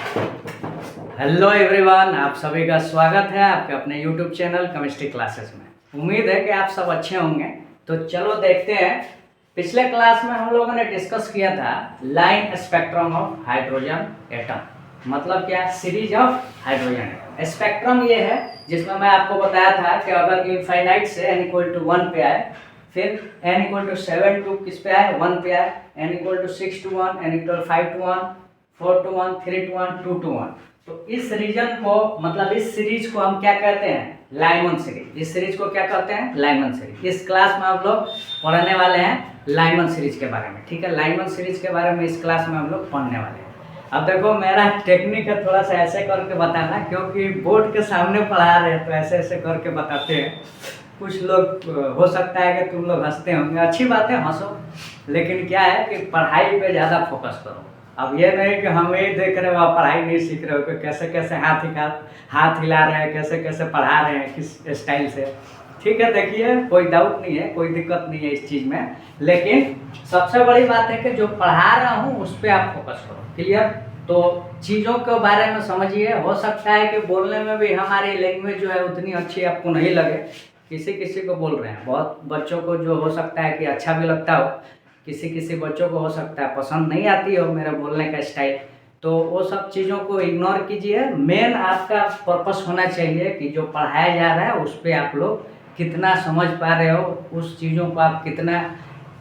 Hello everyone, आप सभी का स्वागत है आपके अपने यूट्यूब चैनल केमिस्ट्री क्लासेस में। उम्मीद है कि आप सब अच्छे होंगे। तो चलो देखते हैं। पिछले क्लास में हम लोगों ने डिस्कस किया था line spectrum of hydrogen atom. मतलब क्या? Series of hydrogen atom. Spectrum ये है जिसमें मैं आपको बताया था कि अगर इनफाइनाइट से n इक्वल टू 1 पे आए, फिर n इक्वल टू 7 टू किस पे आए? 1 पे आए। n equal to 6 to 1, n equal 5 to 1, 4 to 1, 3 to 1, 2 to 1। तो इस रीजन को, मतलब इस सीरीज को हम क्या कहते हैं? Lyman series. इस सीरीज को क्या कहते हैं? Lyman series. इस क्लास में हम लोग पढ़ने वाले हैं लाइमन सीरीज के बारे में। ठीक है, लाइमन सीरीज के बारे में इस क्लास में हम लोग पढ़ने वाले हैं। अब देखो, मेरा टेक्निक है थोड़ा सा ऐसे करके बताना, क्योंकि बोर्ड के सामने पढ़ा रहे हैं तो ऐसे ऐसे करके बताते हैं। कुछ लोग हो सकता है कि तुम लोग हंसते होंगे, अच्छी बात है, हंसो, लेकिन क्या है कि पढ़ाई पे ज़्यादा फोकस करो। अब ये नहीं कि हम ही देख रहे हो, आप पढ़ाई नहीं सीख रहे हो कि कैसे कैसे हाथ हिला रहे हैं, कैसे कैसे पढ़ा रहे हैं, किस स्टाइल से। ठीक है, देखिए, कोई डाउट नहीं है, कोई दिक्कत नहीं है इस चीज़ में, लेकिन सबसे बड़ी बात है कि जो पढ़ा रहा हूँ उस पर आप फोकस करो। क्लियर? तो चीज़ों के बारे में समझिए। हो सकता है कि बोलने में भी हमारी लैंग्वेज जो है उतनी अच्छी आपको नहीं लगे। किसी किसी को बोल रहे हैं, बहुत बच्चों को जो हो सकता है कि अच्छा भी लगता हो, किसी किसी बच्चों को हो सकता है पसंद नहीं आती हो मेरे बोलने का स्टाइल। तो वो सब चीज़ों को इग्नोर कीजिए। मेन आपका पर्पस होना चाहिए कि जो पढ़ाया जा रहा है उस पर आप लोग कितना समझ पा रहे हो, उस चीज़ों को आप कितना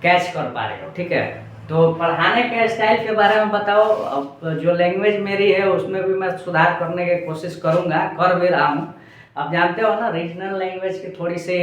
कैच कर पा रहे हो। ठीक है, तो पढ़ाने के स्टाइल के बारे में बताओ। अब जो लैंग्वेज मेरी है उसमें भी मैं सुधार करने की कोशिश करूँगा, कर भी रहा हूँ। अब जानते हो ना, रीजनल लैंग्वेज की थोड़ी सी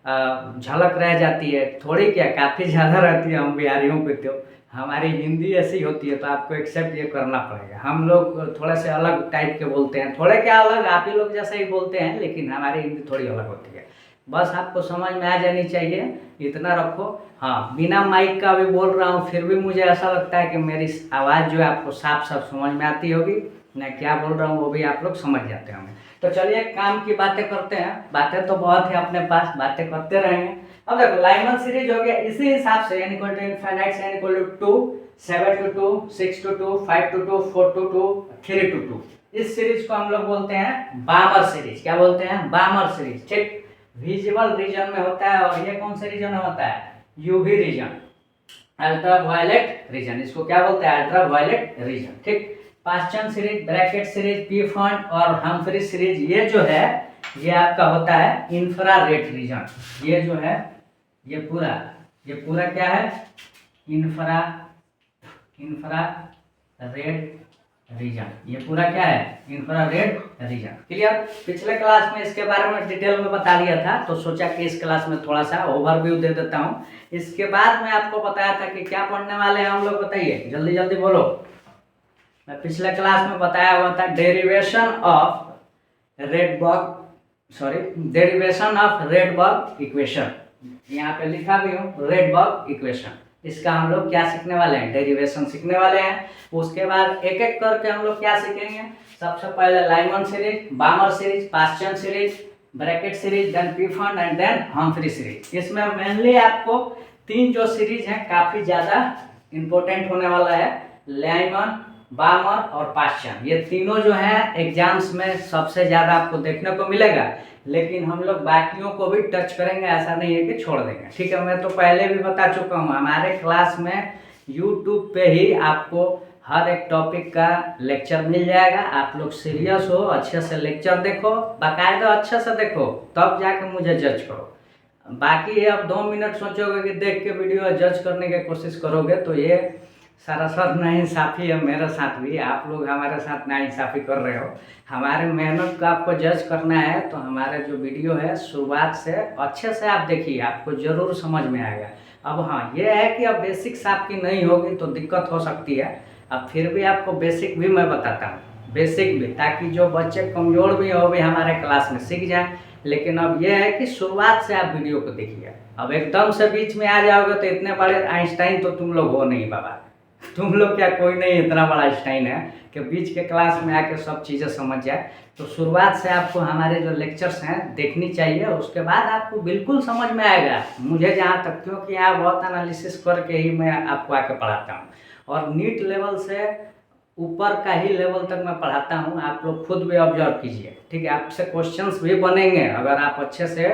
झलक रह जाती है, थोड़ी क्या, काफ़ी ज़्यादा रहती है। हम बिहारियों पे तो हमारी हिंदी ऐसी होती है, तो आपको एक्सेप्ट ये करना पड़ेगा। हम लोग थोड़े से अलग टाइप के बोलते हैं, थोड़े क्या अलग, आप ही लोग जैसे ही बोलते हैं, लेकिन हमारी हिंदी थोड़ी अलग होती है। बस आपको समझ में आ जानी चाहिए, इतना रखो। हाँ, बिना माइक का भी बोल रहा हूँ, फिर भी मुझे ऐसा लगता है कि मेरी आवाज़ जो है आपको साफ साफ समझ में आती होगी। मैं क्या बोल रहा हूँ वो भी आप लोग समझ जाते होंगे। तो चलिए काम की बातें करते हैं। बातें तो बहुत है अपने पास, बातें करते रहेंगे। अब देखो, लाइमन सीरीज हो गया, इसी हिसाब से n इक्वल टू इनफाइनाइट से n equal to 2, 7 to 2, 6 to 2, 5 to 2, 4 to 2, 3 to 2। इस सीरीज को हम लोग बोलते हैं बामर सीरीज। क्या बोलते हैं? बामर सीरीज। ठीक, विजिबल रीजन में होता है। और ये कौन से रीजन में होता है? UV region, ultraviolet region. इसको क्या बोलते हैं? Ultraviolet region. ठीक, Paschen series, Brackett series, Pfund और हम्फ्री सीरीज, ये जो है ये आपका होता है इंफ्रारेड रीजन। ये जो है ये पूरा क्या है? Infrared reason. ये पूरा क्या है? Infrared reason. क्लियर? पिछले क्लास में इसके बारे में डिटेल में बता दिया था, तो सोचा कि इस क्लास में थोड़ा सा ओवरव्यू दे देता हूँ। इसके बाद मैं आपको बताया था कि क्या पढ़ने वाले हैं हम लोग, बताइए, जल्दी जल्दी बोलो। मैं पिछले क्लास में बताया हुआ था डेरिवेशन ऑफ रेडबर्ग इक्वेशन। यहाँ पे लिखा भी हूँ, रेडबर्ग इक्वेशन। इसका हम लोग क्या सीखने वाले हैं? डेरिवेशन सीखने वाले हैं। उसके बाद एक एक करके हम लोग क्या सीखेंगे? सबसे पहले Lyman series, Balmer series, Paschen series, Brackett series, then Pfund and then Humphry series. इसमें मेनली आपको 3 जो सीरीज हैं काफ़ी ज़्यादा इंपॉर्टेंट होने वाला है, लाइमन, बामर और पास्चन। ये तीनों जो है एग्जाम्स में सबसे ज़्यादा आपको देखने को मिलेगा, लेकिन हम लोग बाकियों को भी टच करेंगे, ऐसा नहीं है कि छोड़ देंगे। ठीक है, मैं तो पहले भी बता चुका हूँ, हमारे क्लास में यूट्यूब पे ही आपको हर एक टॉपिक का लेक्चर मिल जाएगा। आप लोग सीरियस हो, अच्छे से लेक्चर देखो, बाकायदा अच्छे से देखो, तब जाके मुझे जज करो। बाकी अब 2 मिनट सोचोगे कि देख के वीडियो जज करने की कोशिश करोगे, तो ये सरासर नाइंसाफ़ी है। मेरे साथ भी आप लोग हमारे साथ नाइंसाफ़ी कर रहे हो। हमारे मेहनत को आपको जज करना है तो हमारे जो वीडियो है शुरुआत से अच्छे से आप देखिए, आपको ज़रूर समझ में आएगा। अब हाँ, ये है कि अब बेसिक्स आपकी नहीं होगी तो दिक्कत हो सकती है। अब फिर भी आपको बेसिक भी मैं बताता हूँ, बेसिक भी, ताकि जो बच्चे कमज़ोर भी हो भी हमारे क्लास में सीख जाए। लेकिन अब यह है कि शुरुआत से आप वीडियो को देखिए। अब एकदम से बीच में आ जाओगे तो इतने बड़े आइंस्टाइन तो तुम लोग हो नहीं बाबा। तुम लोग क्या, कोई नहीं इतना बड़ा आइंस्टाइन है कि बीच के क्लास में आके सब चीज़ें समझ जाए। तो शुरुआत से आपको हमारे जो लेक्चर्स हैं देखनी चाहिए, उसके बाद आपको बिल्कुल समझ में आएगा। मुझे जहाँ तक, क्योंकि यहाँ बहुत एनालिसिस करके ही मैं आपको आके पढ़ाता हूँ, और नीट लेवल से ऊपर का ही लेवल तक मैं पढ़ाता हूँ, आप लोग खुद भी ऑब्जर्व कीजिए, ठीक है। आपसे क्वेश्चंस भी बनेंगे, अगर आप अच्छे से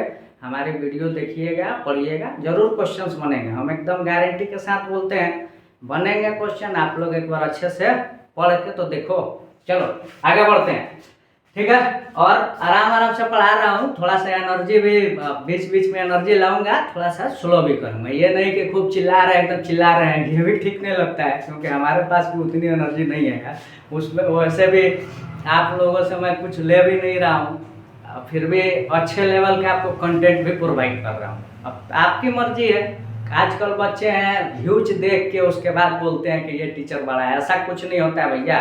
हमारी वीडियो देखिएगा पढ़िएगा, जरूर क्वेश्चंस बनेंगे, हम एकदम गारंटी के साथ बोलते हैं बनेंगे क्वेश्चन। आप लोग एक बार अच्छे से पढ़ के तो देखो। चलो आगे बढ़ते हैं, ठीक है। और आराम आराम से पढ़ा रहा हूँ, थोड़ा सा एनर्जी भी बीच बीच में एनर्जी लाऊंगा, थोड़ा सा स्लो भी करूँगा। ये नहीं कि खूब चिल्ला रहे हैं, एकदम चिल्ला रहे हैं, ये भी ठीक नहीं लगता है, क्योंकि हमारे पास भी उतनी एनर्जी नहीं है उसमें। वैसे भी आप लोगों से मैं कुछ ले भी नहीं रहा हूँ, फिर भी अच्छे लेवल का आपको कंटेंट भी प्रोवाइड कर रहा हूँ। अब आपकी मर्जी है। आजकल बच्चे हैं व्यूज देख के उसके बाद बोलते हैं कि ये टीचर बड़ा है, ऐसा कुछ नहीं होता है भैया।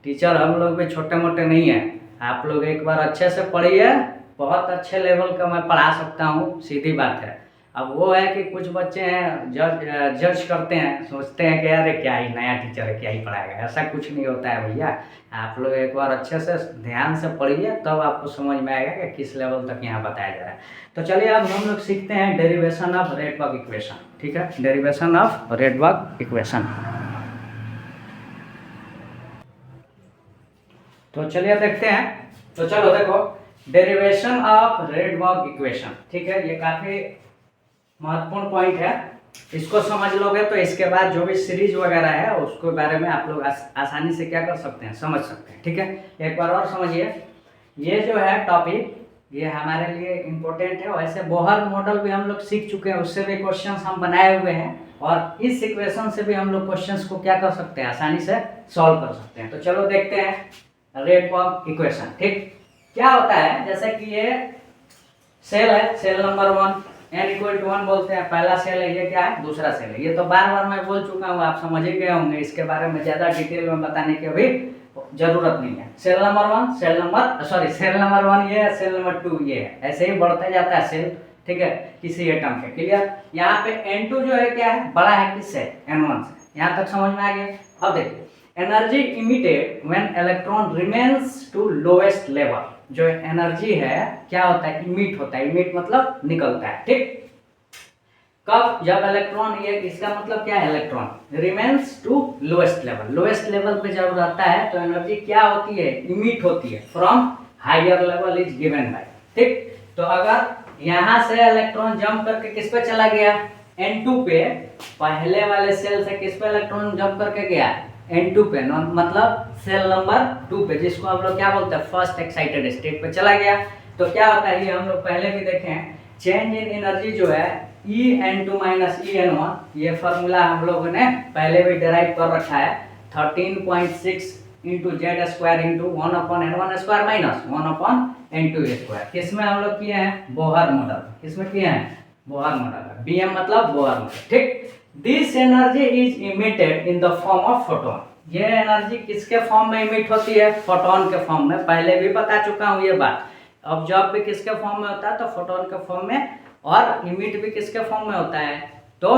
टीचर हम लोग भी छोटे मोटे नहीं हैं। आप लोग एक बार अच्छे से पढ़िए, बहुत अच्छे लेवल का मैं पढ़ा सकता हूँ, सीधी बात है। अब वो है कि कुछ बच्चे हैं जज करते हैं, सोचते हैं कि अरे क्या ही नया टीचर है, क्या ही पढ़ाएगा, ऐसा कुछ नहीं होता है भैया। आप लोग एक बार अच्छे से ध्यान से पढ़िए, तब आपको समझ में आएगा कि किस लेवल तक यहाँ बताया जा रहा है। तो चलिए अब हम लोग सीखते हैं डेरिवेशन ऑफ रेडबर्ग इक्वेशन, ठीक है। Derivation of Rydberg equation. तो चलिए देखते हैं। तो चलो देखो, डेरिवेशन ऑफ रेडबर्ग इक्वेशन, ठीक है। ये काफी महत्वपूर्ण पॉइंट है, इसको समझ लोगे तो इसके बाद जो भी सीरीज वगैरह है उसके बारे में आप लोग आसानी से क्या कर सकते हैं, समझ सकते हैं, ठीक है। एक बार और समझिए, ये जो है टॉपिक ये हमारे लिए इम्पोर्टेंट है। वैसे बोहर मॉडल भी हम लोग सीख चुके हैं, उससे भी क्वेश्चंस हम बनाए हुए हैं, और इस इक्वेशन से भी हम लोग क्वेश्चंस को क्या कर सकते हैं, आसानी से सॉल्व कर सकते हैं। तो चलो देखते हैं रेडबर्ग इक्वेशन, ठीक। क्या होता है, जैसे कि ये सेल है, cell number 1, n equal to 1 बोलते हैं, पहला सेल है, ये क्या है, दूसरा सेल है। ये तो बार बार मैं बोल चुका हूँ, आप समझ ही गए होंगे, इसके बारे में ज़्यादा डिटेल में बताने की अभी जरूरत नहीं है। सेल नंबर 1, सेल नंबर 1 ये है, सेल नंबर 2 ये है, ऐसे ही बढ़ता जाता है सेल, ठीक है, किसी एटम के। क्लियर। यहाँ पे n2 जो है क्या है, बड़ा है किससे, n1 से। यहाँ तक समझ में आ गया। अब देखिए, energy emitted when electron remains to lowest level. जो एनर्जी है क्या होता है, इमिट होता है, इमिट मतलब निकलता है, ठीक। कब, जब इलेक्ट्रॉन, ये इसका मतलब क्या है, electron remains to lowest level, lowest level पे जब रहता है तो एनर्जी क्या होती है, इमिट होती है from higher level is given by, ठीक। तो अगर यहाँ से इलेक्ट्रॉन जंप करके किस पे चला गया, n2 पे, पहले वाले सेल से किस पे इलेक्ट्रॉन जंप करके गया, n2 पे, मतलब सेल नंबर 2 पे, जिसको हम लोग क्या बोलते हैं, फर्स्ट एक्साइटेड स्टेट पे चला गया। तो क्या होता है, ये हम लोग पहले भी देखे हैं, चेंज इन एनर्जी जो है En2 माइनस En1, ये फार्मूला हम लोगों ने पहले भी डिराइव कर रखा है, 13.6 into Z square into 1/n1 square minus 1/n2 square. किसमें हम लोग किए हैं, बोहर मॉडल। किसमें किए हैं, बोहर मॉडल। BM मतलब बोहर मॉडल, ठीक। This energy is emitted in the form of photon. ये एनर्जी किसके फॉर्म में इमिट होती है, फोटोन के फॉर्म में। पहले भी बता चुका हूँ ये बात। ऑब्जर्व भी किसके फॉर्म में होता है, तो फोटोन के फॉर्म में, और इमिट भी किसके फॉर्म में होता है, तो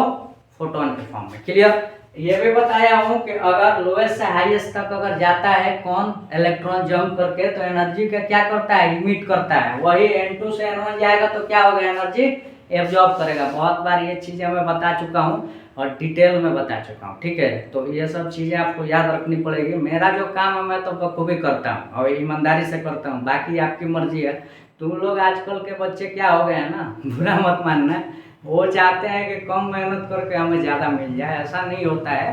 फोटोन के फॉर्म में। क्लियर। ये भी बताया हूँ कि अगर लोएस्ट से हाईएस्ट तक अगर जाता है कौन, इलेक्ट्रॉन जंप करके, तो एनर्जी का क्या करता है, इमिट करता है। वही n2 से n1 जाएगा तो क्या होगा, एनर्जी एब्जॉर्ब करेगा। बहुत बार ये चीज़ें मैं बता चुका हूँ और डिटेल में बता चुका हूँ, ठीक है। तो ये सब चीज़ें आपको याद रखनी पड़ेगी। मेरा जो काम है मैं तो बखूबी करता हूँ और ईमानदारी से करता हूँ, बाकी आपकी मर्जी है। तुम लोग आजकल के बच्चे क्या हो गए हैं ना, बुरा मत मानना, वो चाहते हैं कि कम मेहनत करके हमें ज़्यादा मिल जाए, ऐसा नहीं होता है।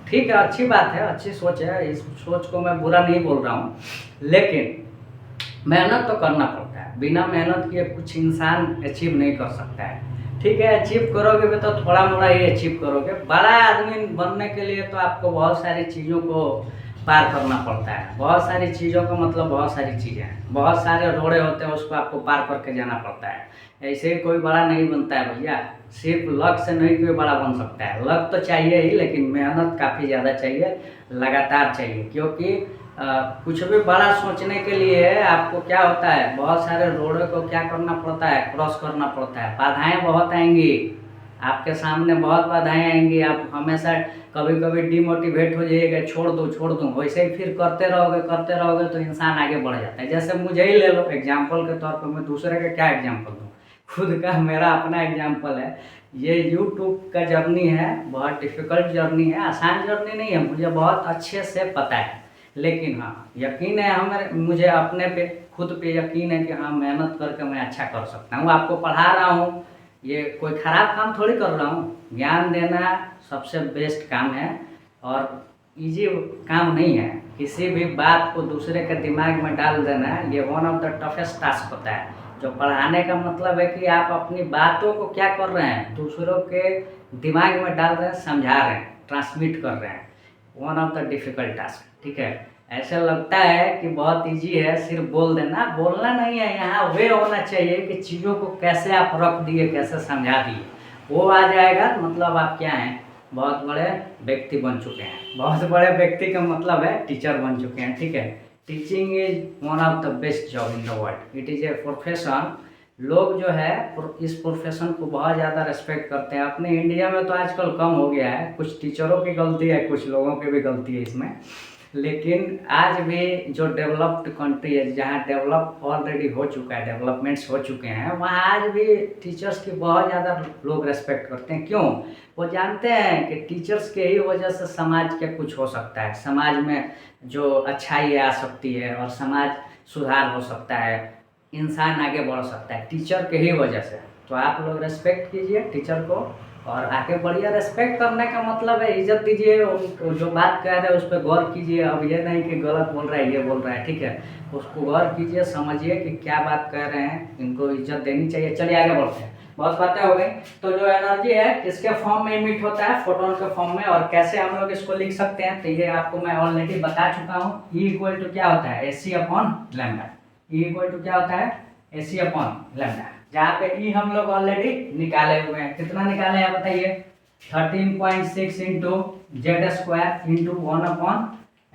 ठीक है, अच्छी बात है, अच्छी सोच है, इस सोच को मैं बुरा नहीं बोल रहा हूँ, लेकिन मेहनत तो करना पड़ता है। बिना मेहनत किए कुछ इंसान अचीव नहीं कर सकता है, ठीक है। अचीव करोगे भी तो थोड़ा मोड़ा ही अचीव करोगे। बड़ा आदमी बनने के लिए तो आपको बहुत सारी चीज़ों को पार करना पड़ता है। बहुत सारी चीज़ों का मतलब बहुत सारी चीज़ें हैं, बहुत सारे रोड़े होते हैं, उसको आपको पार करके जाना पड़ता है। ऐसे ही कोई बड़ा नहीं बनता है भैया, सिर्फ लक से नहीं कोई बड़ा बन सकता है। लक तो चाहिए ही, लेकिन मेहनत काफ़ी ज़्यादा चाहिए, लगातार चाहिए। क्योंकि कुछ भी बड़ा सोचने के लिए आपको क्या होता है, बहुत सारे रोडों को क्या करना पड़ता है, क्रॉस करना पड़ता है। बाधाएं बहुत आएंगी आपके सामने, बहुत बाधाएं आएंगी। आप हमेशा कभी कभी डिमोटिवेट हो जाइएगा, छोड़ दूँ, वैसे ही फिर करते रहोगे तो इंसान आगे बढ़ जाता है। जैसे मुझे ही ले लो एग्जाम्पल के तौर पर, मैं दूसरे का क्या एग्जाम्पल दूँ, खुद का मेरा अपना एग्जाम्पल है ये यूट्यूब का जर्नी है, बहुत डिफ़िकल्ट जर्नी है, आसान जर्नी नहीं है, मुझे बहुत अच्छे से पता है। लेकिन हाँ, यकीन है हमें, मुझे अपने पे खुद पे यकीन है कि हाँ, मेहनत करके मैं अच्छा कर सकता हूँ। आपको पढ़ा रहा हूँ, ये कोई ख़राब काम थोड़ी कर रहा हूँ। ज्ञान देना सबसे बेस्ट काम है और इजी काम नहीं है। किसी भी बात को दूसरे के दिमाग में डाल देना, ये one of the toughest task होता है। जो पढ़ाने का मतलब है कि आप अपनी बातों को क्या कर रहे हैं, दूसरों के दिमाग में डाल रहे हैं, समझा रहे हैं, ट्रांसमिट कर रहे हैं। One of the difficult task, ठीक है। ऐसा लगता है कि बहुत इजी है, सिर्फ बोल देना, बोलना नहीं है। यहाँ वे होना चाहिए कि चीज़ों को कैसे आप रख दिए, कैसे समझा दिए, वो आ जाएगा। मतलब आप क्या हैं, बहुत बड़े व्यक्ति बन चुके हैं। बहुत बड़े व्यक्ति का मतलब है टीचर बन चुके हैं, ठीक है। Teaching is one of the best job in the world. It is a profession. लोग जो है इस प्रोफेशन को बहुत ज़्यादा रेस्पेक्ट करते हैं। अपने इंडिया में तो आजकल कम हो गया है, कुछ टीचरों की गलती है, कुछ लोगों की भी गलती है इसमें। लेकिन आज भी जो डेवलप्ड कंट्री है, जहाँ डेवलप ऑलरेडी हो चुका है, डेवलपमेंट्स हो चुके हैं, वहाँ आज भी टीचर्स की बहुत ज़्यादा लोग रेस्पेक्ट करते हैं। क्यों? वो जानते हैं कि टीचर्स के ही वजह से समाज के कुछ हो सकता है, समाज में जो अच्छाई आ सकती है और समाज सुधार हो सकता है, इंसान आगे बढ़ सकता है टीचर के ही वजह से। तो आप लोग रेस्पेक्ट कीजिए टीचर को और आगे बढ़िए। रेस्पेक्ट करने का मतलब है इज्जत दीजिए, उनको जो बात कह रहे हैं उस पर गौर कीजिए। अब ये नहीं कि गलत बोल रहा है, ये बोल रहा है, ठीक है, उसको गौर कीजिए, समझिए कि क्या बात कह रहे हैं, इनको इज्जत देनी चाहिए। चलिए आगे बढ़ते हैं, बहुत बातें हो गई। तो जो एनर्जी है किसके फॉर्म में इमिट होता है, फोटोन के फॉर्म में। और कैसे हम लोग इसको लिख सकते हैं, तो ये आपको मैं ऑलरेडी बता चुका हूँ। ई इक्वल टू क्या होता है, AC upon lambda. E equal to क्या होता है, AC अपॉन लैम्डा। जहाँ पे ई हम लोग ऑलरेडी निकाले हुए हैं। कितना निकाले हैं बताइए, 13.6 into Z square into 1 upon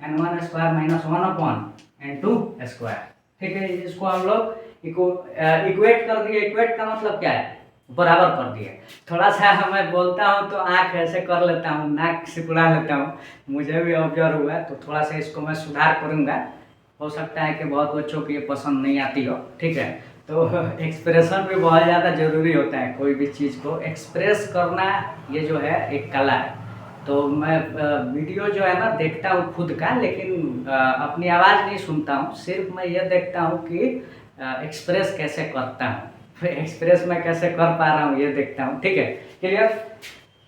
N1 square minus 1 upon N2 square, ठीक है। इसको हम लोग इक्वेट कर दिए। इक्वेट का मतलब क्या है, बराबर कर दिए। थोड़ा सा मैं बोलता हूँ तो आँख ऐसे कर लेता हूँ, नाक सिकुड़ा लेता हूँ, मुझे भी ऑब्जर्व हुआ है, तो थोड़ा सा इसको मैं सुधार करूँगा। हो सकता है कि बहुत बच्चों को ये पसंद नहीं आती हो, ठीक है। तो एक्सप्रेशन भी बहुत ज़्यादा ज़रूरी होता है। कोई भी चीज़ को एक्सप्रेस करना, ये जो है एक कला है। तो मैं वीडियो जो है ना देखता हूँ खुद का, लेकिन अपनी आवाज़ नहीं सुनता हूँ, सिर्फ मैं ये देखता हूँ कि एक्सप्रेस कैसे करता हूँ, फिर एक्सप्रेस मैं कैसे कर पा रहा हूँ ये देखता हूँ, ठीक है। क्लियर?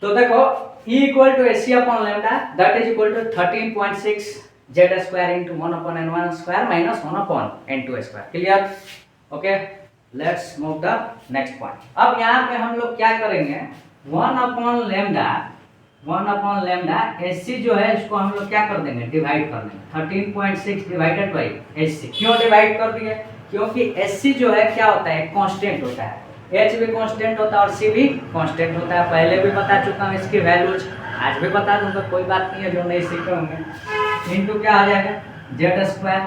तो देखो E equal to AC upon lambda that is equal to 13.6 Z square into 1 upon N1 square minus 1 upon N2 square. Clear? Okay, let's move the next point. अब यहाँ पे हम लोग क्या करेंगे, 1 अपॉन लैम्डा AC जो है इसको हम लोग क्या कर देंगे, डिवाइड कर देंगे। 13.6 डिवाइडेड बाई AC। क्यों डिवाइड कर दिए, क्योंकि AC जो है क्या होता है, कांस्टेंट होता है। H भी कांस्टेंट होता है और C भी कांस्टेंट होता है। पहले भी बता चुका हूँ इसकी वैल्यूज, आज भी बता दूंगा, कोई बात नहीं है जो नहीं सीखे होंगे। इंटू क्या आ जाएगा, Z square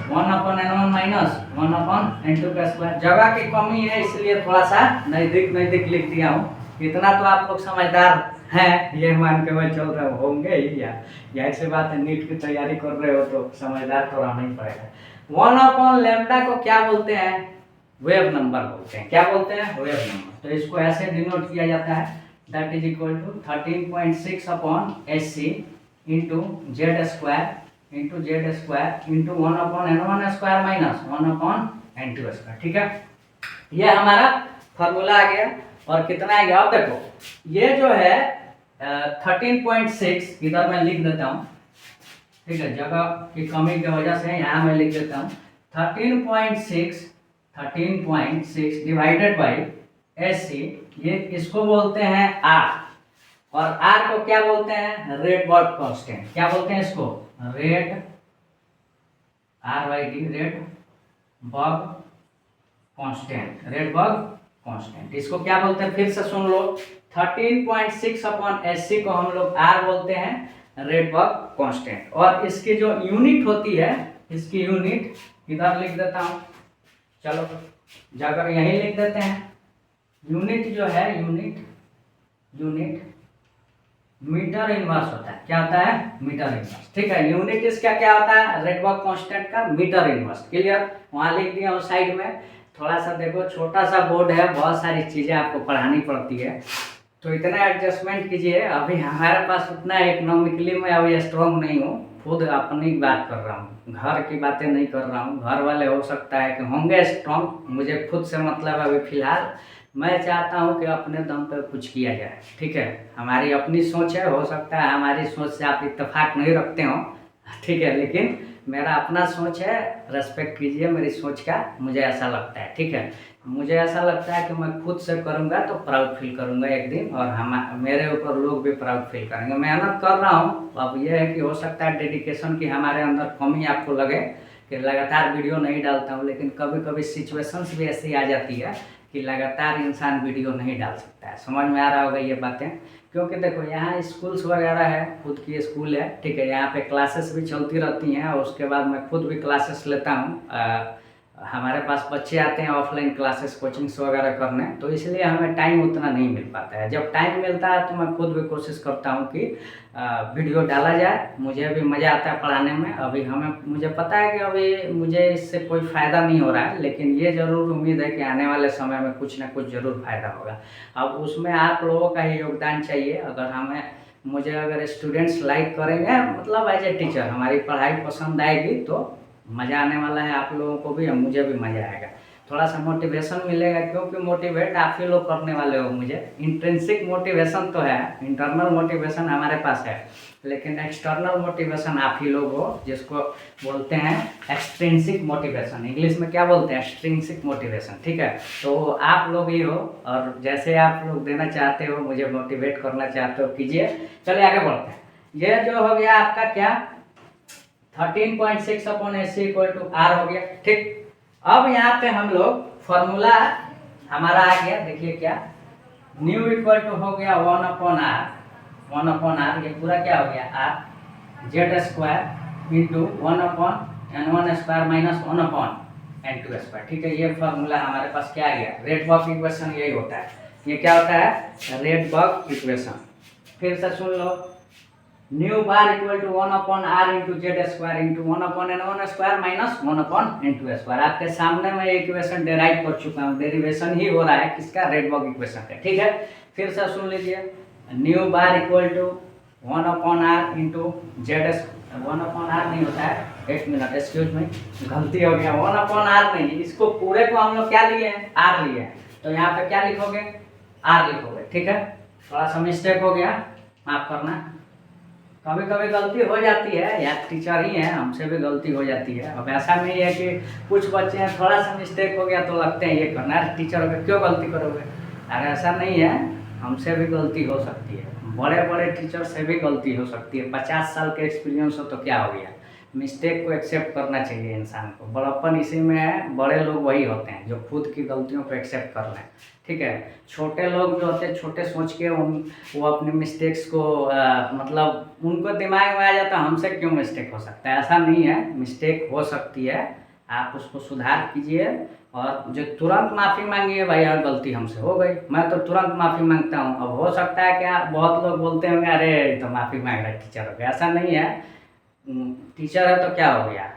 1 upon N1 minus 1 upon N2 का स्क्वायर। जगह की कमी है इसलिए थोड़ा सा नजदीक लिख दिया हूँ। इतना तो आप लोग समझदार हैं, ये मान के मैं चल रहे होंगे ही, या ऐसी बात है, नीट की तैयारी कर रहे हो तो समझदार तो रहना ही पड़ेगा। 1 अपॉन लैम्डा को क्या बोलते हैं, वेव नंबर बोलते हैं। क्या बोलते हैं, वेव नंबर। तो इसको ऐसे डिनोट किया जाता है, that is equal to 13.6 upon AC into Z square into 1 upon N1 square minus 1 upon N2 square, ठीक है। ये हमारा फॉर्मूला आ गया। और कितना आ गया, अब देखो ये जो है 13.6 इधर मैं लिख देता हूँ, ठीक है, जगह की कमी की वजह से यहाँ मैं लिख देता हूँ 13.6 डिवाइडेड बाई AC। ये इसको बोलते हैं R, और R को क्या बोलते हैं, रेडबर्ग कांस्टेंट। क्या बोलते हैं इसको, रेडबर्ग कांस्टेंट। इसको क्या बोलते हैं, फिर से सुन लो, 13.6 अपॉन AC को हम लोग R बोलते हैं, रेडबर्ग कांस्टेंट। और इसकी जो यूनिट होती है, इसकी यूनिट इधर लिख देता हूँ, चलो जाकर यहीं लिख देते हैं। यूनिट जो है, यूनिट मीटर इनवर्स होता है। क्या होता है, मीटर इनवर्स, ठीक है। यूनिट इसका क्या होता है, रेडबर्ग कांस्टेंट का मीटर इनवर्स। क्लियर? वहां लिख दिया हूँ साइड में। थोड़ा सा देखो, छोटा सा बोर्ड है, बहुत सारी चीज़ें आपको पढ़ानी पड़ती है, तो इतना एडजस्टमेंट कीजिए। अभी हमारे पास उतना इकोनॉमिकली मैं अभी स्ट्रॉन्ग नहीं हूँ, खुद अपनी बात कर रहा हूँ, घर की बातें नहीं कर रहा हूँ। घर वाले हो सकता है कि होंगे स्ट्रॉन्ग, मुझे खुद से मतलब अभी फ़िलहाल मैं चाहता हूँ कि अपने दम पे कुछ किया जाए। ठीक है, हमारी अपनी सोच है, हो सकता है हमारी सोच से आप इत्तेफाक नहीं रखते हो, ठीक है, लेकिन मेरा अपना सोच है, रेस्पेक्ट कीजिए मेरी सोच का। मुझे ऐसा लगता है, ठीक है, मुझे ऐसा लगता है कि मैं खुद से करूँगा तो प्राउड फील करूँगा एक दिन, और हम मेरे ऊपर लोग भी प्राउड फील करेंगे। मेहनत कर रहा हूँ, अब ये है कि हो सकता है डेडिकेशन की हमारे अंदर कमी आपको लगे कि लगातार वीडियो नहीं डालता हूँ, लेकिन कभी कभी सिचुएशंस भी ऐसी आ जाती है कि लगातार इंसान वीडियो नहीं डाल सकता है। समझ में आ रहा होगा ये बातें, क्योंकि देखो यहाँ स्कूल्स वगैरह है, खुद की स्कूल है, ठीक है, यहाँ पे क्लासेस भी चलती रहती हैं, और उसके बाद मैं खुद भी क्लासेस लेता हूँ। हमारे पास बच्चे आते हैं ऑफलाइन क्लासेस कोचिंग्स वगैरह करने, तो इसलिए हमें टाइम उतना नहीं मिल पाता है। जब टाइम मिलता है तो मैं खुद भी कोशिश करता हूँ कि वीडियो डाला जाए, मुझे भी मज़ा आता है पढ़ाने में। अभी मुझे पता है कि अभी मुझे इससे कोई फ़ायदा नहीं हो रहा है, लेकिन ये ज़रूर उम्मीद है कि आने वाले समय में कुछ ना कुछ ज़रूर फ़ायदा होगा। अब उसमें आप लोगों का ही योगदान चाहिए। अगर स्टूडेंट्स लाइक करेंगे, मतलब एज ए टीचर हमारी पढ़ाई पसंद आएगी, तो मज़ा आने वाला है आप लोगों को भी और मुझे भी मज़ा आएगा। थोड़ा सा मोटिवेशन मिलेगा, क्योंकि मोटिवेट आप ही लोग करने वाले हो मुझे। इंट्रिंसिक मोटिवेशन तो है, इंटरनल मोटिवेशन हमारे पास है, लेकिन एक्सटर्नल मोटिवेशन आप ही लोग हो, जिसको बोलते हैं एक्सट्रिंसिक मोटिवेशन। इंग्लिश में क्या बोलते हैं? एक्सट्रिंसिक मोटिवेशन, ठीक है। तो आप लोग ही हो, और जैसे आप लोग देना चाहते हो, मुझे मोटिवेट करना चाहते हो, कीजिए। चलिए आगे बढ़ते हैं। ये जो हो गया आपका क्या, 13.6 upon AC equal to R हो गया, ठीक। अब यहाँ पे हम लोग फॉर्मूला हमारा आ गया, देखिए क्या, न्यू इक्वल टू हो गया 1/r, ये पूरा क्या हो गया R Z square into 1/n1 square minus 1/n2 square, ठीक है। ये फॉर्मूला हमारे पास क्या आ गया, रेडबर्ग इक्वेशन, यही होता है। ये क्या होता है, रेडबर्ग इक्वेशन। फिर से सुन लो, nu bar equal to 1/r into Z square into 1/n1 square minus 1/n2 square. आपके सामने मैं इक्वेशन डेराइव कर चुका हूँ, डेरिवेशन ही हो रहा है किसका, रेडबर्ग इक्वेशन का, ठीक है। फिर से सुन लीजिए, nu bar equal to 1/r into Z, 1/r नहीं होता है, एक मिनट एक्सक्यूज मी, गलती हो गया, 1/r नहीं, इसको पूरे को हम लोग क्या लिए हैं, r लिए हैं, तो यहाँ पे क्या लिखोगे, r लिखोगे, ठीक है। थोड़ा सा मिस्टेक हो गया, माफ करना, कभी कभी गलती हो जाती है यार, टीचर ही हैं, हमसे भी गलती हो जाती है। अब ऐसा नहीं है कि कुछ बच्चे हैं थोड़ा सा मिस्टेक हो गया तो लगते हैं ये करना है, टीचर को क्यों गलती करोगे, अरे ऐसा नहीं है, हमसे भी गलती हो सकती है, बड़े बड़े टीचर से भी गलती हो सकती है। 50 साल के एक्सपीरियंस हो तो क्या हो गया, मिस्टेक को एक्सेप्ट करना चाहिए इंसान को, बड़प्पन इसी में है। बड़े लोग वही होते हैं जो खुद की गलतियों को एक्सेप्ट कर लें, ठीक है। छोटे लोग जो होते हैं, छोटे सोच के वो अपने मिस्टेक्स को मतलब उनको दिमाग में आ जाता है हमसे क्यों मिस्टेक हो सकता है, ऐसा नहीं है, मिस्टेक हो सकती है, आप उसको सुधार कीजिए, और जो तुरंत माफ़ी मांगिए, भाई यार गलती हमसे हो गई, मैं तो तुरंत माफ़ी मांगता हूँ। अब हो सकता है कि आप बहुत लोग बोलते होंगे अरे तो माफ़ी मांग रहा है टीचर हो गया, ऐसा नहीं है, टीचर है तो क्या हो गया,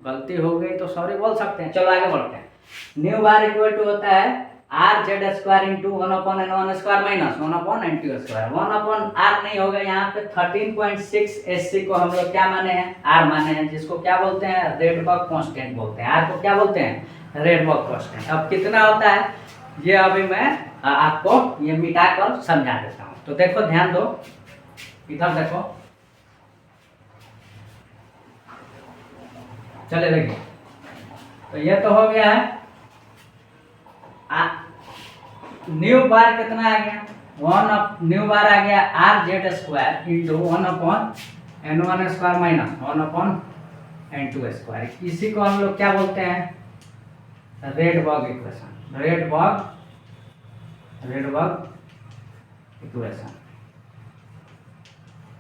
गलती हो गई तो सॉरी बोल सकते हैं। चलो आगे बढ़ते हैं। न्यू बार इक्वल टू होता है R Z square into 1/n1 square minus 1/n2 square. 1/r नहीं होगा, यहाँ पे 13.6 SC को हम लोग क्या माने हैं, आर माने हैं, जिसको क्या बोलते हैं, रेडबर्ग कांस्टेंट बोलते हैं। आर को क्या बोलते हैं, रेडबर्ग कांस्टेंट। अब कितना होता है ये अभी मैं आपको ये मिटा कर समझा देता हूँ। तो देखो ध्यान दो, इधर देखो, चले देखिए, तो ये तो हो गया है न्यू बार कितना आ गया, न्यू बार आ गया are Z square into 1/n1 square minus 1/n2 square. इसी को हम लोग क्या बोलते हैं, रेडबर्ग इक्वेशन, रेडबर्ग इक्वेशन,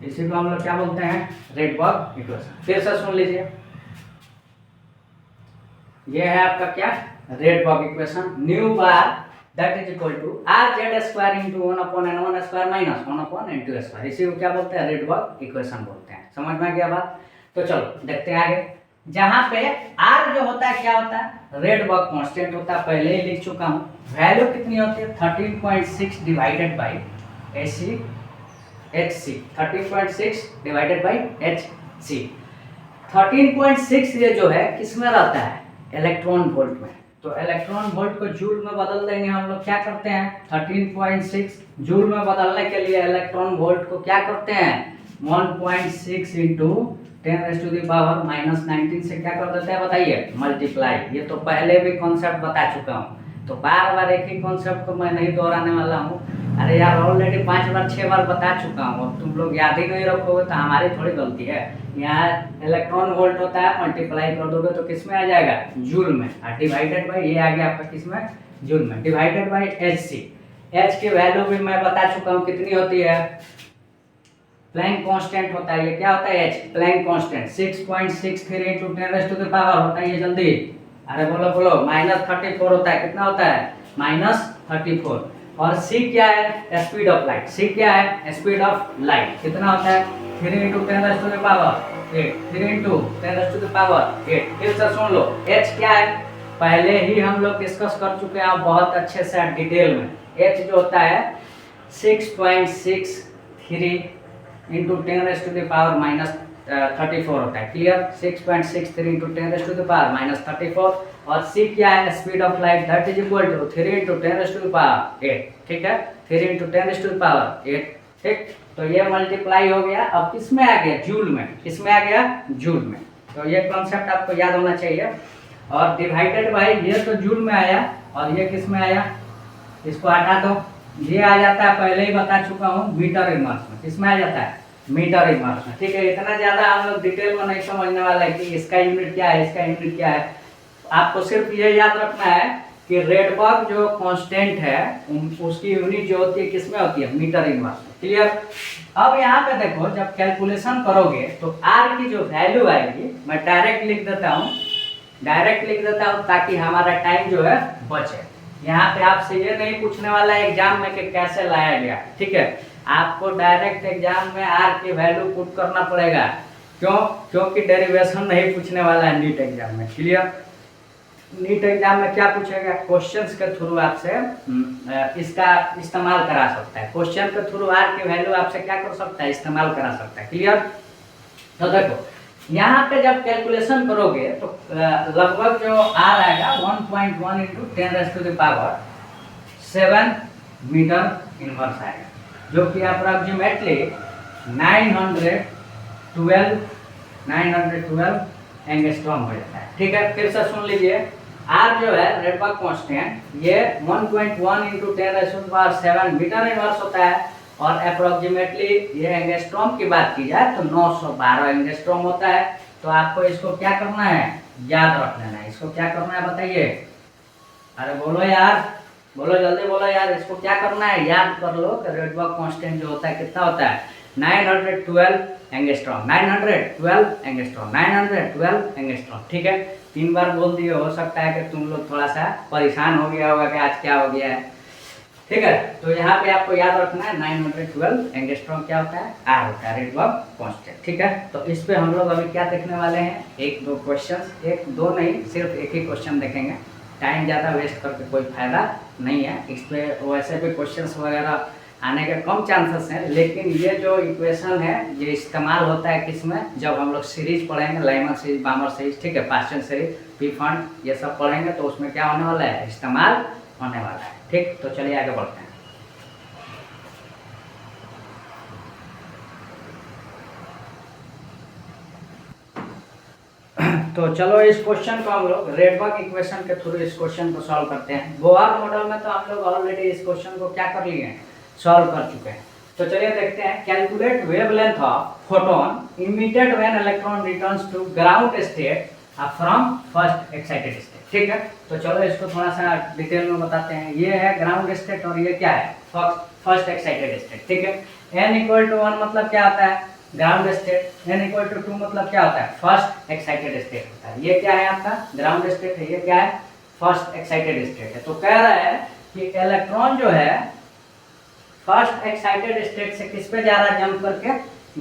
इसी को हम लोग क्या बोलते हैं, रेडबर्ग इक्वेशन। फिर से सुन लीजिए, ये है आपका क्या, Rydberg equation. Nu bar that is equal to R Z square into 1/n1 square minus 1/n2 square, इसी को क्या बोलते हैं, रेडबर्ग इक्वेशन बोलते हैं। समझ में आ गया बात? तो चलो देखते हैं आगे। जहां पे आर जो होता है क्या होता है, रेडबर्ग कांस्टेंट होता है, पहले ही लिख चुका हूं। वैल्यू कितनी होती है 13.6 divided by H C, 13.6 divided by H C. 13.6 ये जो है किसमें रहता है, इलेक्ट्रॉन वोल्ट में। तो इलेक्ट्रॉन वोल्ट को जूल में बदल देंगे हम लोग। क्या करते हैं 13.6 जूल में बदलने के लिए इलेक्ट्रॉन वोल्ट को क्या करते हैं 1.6 इंटू 10⁻⁻19 से क्या कर देते हैं बताइए, मल्टीप्लाई। ये तो पहले भी कॉन्सेप्ट बता चुका हूँ, तो बार बार एक ही कॉन्सेप्ट को मैं नहीं दोहराने वाला हूँ। अरे यार ऑलरेडी 5 बार 6 बार बता चुका हूँ, अब तुम लोग याद ही नहीं रखोगे तो हमारी थोड़ी गलती है। यहाँ इलेक्ट्रॉन वोल्ट होता है, मल्टीप्लाई कर दोगे तो किस में आ जाएगा, जूल में, और डिवाइडेड बाई ये आ गया आपका किस में, जूल में, divided by H C. H की वैल्यू भी मैं बता चुका हूँ कितनी होती है, प्लैंक कांस्टेंट होता है। ये क्या होता है एच, प्लैंक कांस्टेंट 6.63 इंटू 10⁻⁴ होता है ये, जल्दी अरे बोलो बोलो, -34 होता है। कितना होता है -34। और सी क्या है, स्पीड ऑफ लाइट। सी क्या है, स्पीड ऑफ लाइट। कितना होता है 3 इंटू 10⁸8, 3 इंटू 10⁸8। फिर से सुन लो, एच क्या है, पहले ही हम लोग डिस्कस कर चुके हैं बहुत अच्छे से डिटेल में। एच जो होता है 6.63 इंटू 10⁻⁻34 होता है। Clear, 6.63 into 10⁻⁻34। और सी क्या है, speed of light, that is equal to 3 into 10⁸8। ठीक है, 3 इंटू 10⁸8। ठीक, तो ये मल्टीप्लाई हो गया। अब किस में आ गया, जूल में। किस में आ गया, जूल में। तो ये कॉन्सेप्ट आपको याद होना चाहिए। और डिवाइडेड बाई, ये तो जूल में आया, और ये किस में आया, इसको हटा दो, ये आ जाता है, पहले ही बता चुका हूँ, मीटर इनवर्स में। किस में आ जाता है, मीटर इनवर्स में। ठीक है, इतना ज्यादा हम लोग डिटेल में नहीं समझने वाला है कि इसका यूनिट क्या है, इसका यूनिट क्या है। आपको सिर्फ ये याद रखना है कि रेडबर्ग जो कांस्टेंट है उसकी यूनिट जो होती है किस में होती है, मीटर इनवर्स में। क्लियर। अब यहाँ पे देखो, जब कैलकुलेशन करोगे तो आर की जो वैल्यू आएगी, मैं डायरेक्ट लिख देता हूँ ताकि हमारा टाइम जो है बचे। यहाँ पे आपसे ये नहीं पूछने वाला है एग्जाम में कि कैसे लाया गया। ठीक है, आपको डायरेक्ट एग्जाम में आर की वैल्यू पुट करना पड़ेगा। क्यों, क्योंकि डेरिवेशन नहीं पूछने वाला है नीट एग्जाम में। क्लियर, नीट एग्जाम में क्या पूछेगा, क्वेश्चंस के थ्रू आपसे इसका इस्तेमाल करा सकता है। क्वेश्चन के थ्रू आर की वैल्यू आपसे क्या कर सकता है, इस्तेमाल करा सकता है। क्लियर। तो देखो यहाँ पे जब कैलकुलेशन करोगे तो लगभग जो आर आएगा 1.1 इंटू 10⁻⁷ मीटर इनवर्स आएगा, जो कि अप्रॉक्सीमेटली 912 एंगस्ट्रॉम हो जाता है। ठीक है, फिर से सुन लीजिए, आर जो है रेडबर्ग कांस्टेंट, ये 1.1 इंटू 10⁻⁷ मीटर इनवर्स होता है। और अप्रोक्सीमेटली ये एंगस्ट्रॉम की बात की जाए तो 912 एंगस्ट्रॉम होता है। तो आपको इसको क्या करना है, याद रख लेना है। इसको क्या करना है बताइए, अरे बोलो यार, बोलो जल्दी बोलो यार, इसको क्या करना है, याद कर लो कि रेडबर्ग कांस्टेंट जो होता है कितना होता है 912 एंगस्ट्रॉम, 912 एंगस्ट्रॉम, 912 एंगस्ट्रॉम। ठीक है, 3 बार बोल दिए, हो सकता है कि तुम लोग थोड़ा सा परेशान हो गया होगा कि आज क्या हो गया है। ठीक है, तो यहाँ पे आपको याद रखना है 912 एंगस्ट्रॉम क्या होता है, आर होता है, रेडबर्ग कांस्टेंट। ठीक है, तो इस पे हम लोग अभी क्या देखने वाले हैं, एक दो क्वेश्चंस, एक दो नहीं सिर्फ एक ही क्वेश्चन देखेंगे। टाइम ज़्यादा वेस्ट करके कोई फायदा नहीं है। इस पे वैसे भी क्वेश्चंस वगैरह आने के कम चांसेस हैं, लेकिन ये जो इक्वेशन है ये इस्तेमाल होता है किसमें, जब हम लोग सीरीज पढ़ेंगे, लाइमर सीरीज, बामर सीरीज, ठीक है, पास्चन सीरीज, पी फंड, ये सब पढ़ेंगे तो उसमें क्या होने वाला है, इस्तेमाल होने वाला है। ठीक, तो चलिए आगे बढ़ते हैं। तो चलो इस क्वेश्चन को हम लोग रेडबर्ग इक्वेशन के थ्रू इस क्वेश्चन को सॉल्व करते हैं। बोहर मॉडल में तो हम लोग ऑलरेडी इस क्वेश्चन को क्या कर लिए हैं, सॉल्व कर चुके हैं। तो चलिए देखते हैं, calculate wavelength of photon emitted when electron returns to ground state from first excited state. ठीक है, तो चलो इसको थोड़ा सा डिटेल में बताते हैं। ये है ग्राउंड स्टेट और ये क्या है, फर्स्ट एक्साइटेड स्टेट। ठीक है, n=1 मतलब क्या होता है, ग्राउंड स्टेट, n=2 मतलब क्या होता है, फर्स्ट एक्साइटेड स्टेट होता है। ये क्या है आपका ग्राउंड स्टेट है, ये क्या है, फर्स्ट एक्साइटेड स्टेट है। तो कह रहा है कि इलेक्ट्रॉन जो है फर्स्ट एक्साइटेड स्टेट से किस पे जा रहा है, जंप करके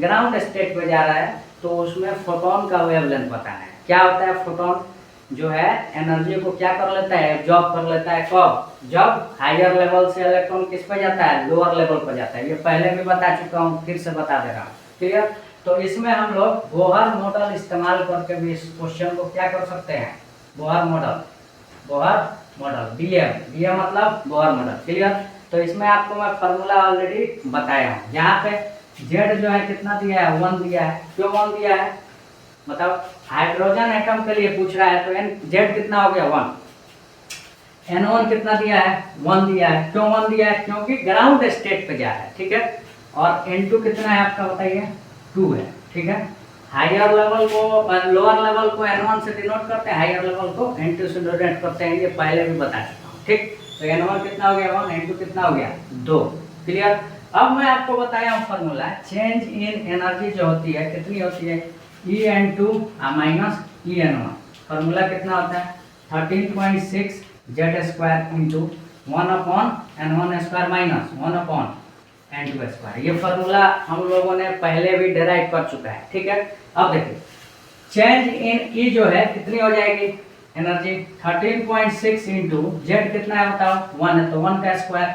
ग्राउंड स्टेट पे जा रहा है। तो उसमें फोटोन का वेवलेंथ बताना है। क्या होता है फोटोन, जो है एनर्जी को क्या कर लेता है, एब्जॉर्ब कर लेता है। कब, जब हायर लेवल से इलेक्ट्रॉन किस पे जाता है, लोअर लेवल पर जाता है। ये पहले भी बता चुका हूँ, फिर से बता दे रहा हूँ। क्लियर। तो इसमें हम लोग बोहर मॉडल इस्तेमाल करके भी इस क्वेश्चन को क्या कर सकते हैं, Bohr model, Bohr model, BM मतलब बोहर मॉडल। क्लियर। तो इसमें आपको मैं फार्मूला ऑलरेडी बताया हूँ। यहाँ पे जेड जो है कितना दिया है, 1 दिया है। क्यों 1 दिया है, मतलब हाइड्रोजन एटम के लिए पूछ रहा है, तो एन जेड कितना हो गया 1। N1 कितना दिया है, 1 दिया है। क्यों 1 दिया है, क्योंकि ग्राउंड स्टेट पे जा है। ठीक है। और N2 कितना है आपका बताइए, 2 है। ठीक है। हायर लेवल को, लोअर लेवल को N1 से डिनोट करते हैं, हायर लेवल को N2 से डिनोट करते हैं। ये पहले भी बता चुका हूँ। ठीक। तो N1 कितना हो गया 1, N2 कितना हो गया 2। क्लियर। अब मैं आपको बताया हूँ फार्मूला, चेंज इन एनर्जी जो होती है कितनी होती है, En2 माइनस En1। फार्मूला कितना होता है 13.6 Z square into 1/N1 square minus 1/N2 square. ये फार्मूला हम लोगों ने पहले भी डेराइव कर चुका है। ठीक है। अब देखिए चेंज इन ई जो है कितनी हो जाएगी एनर्जी, 13.6 इंटू जेड कितना है बताओ, 1 है तो 1 का स्क्वायर।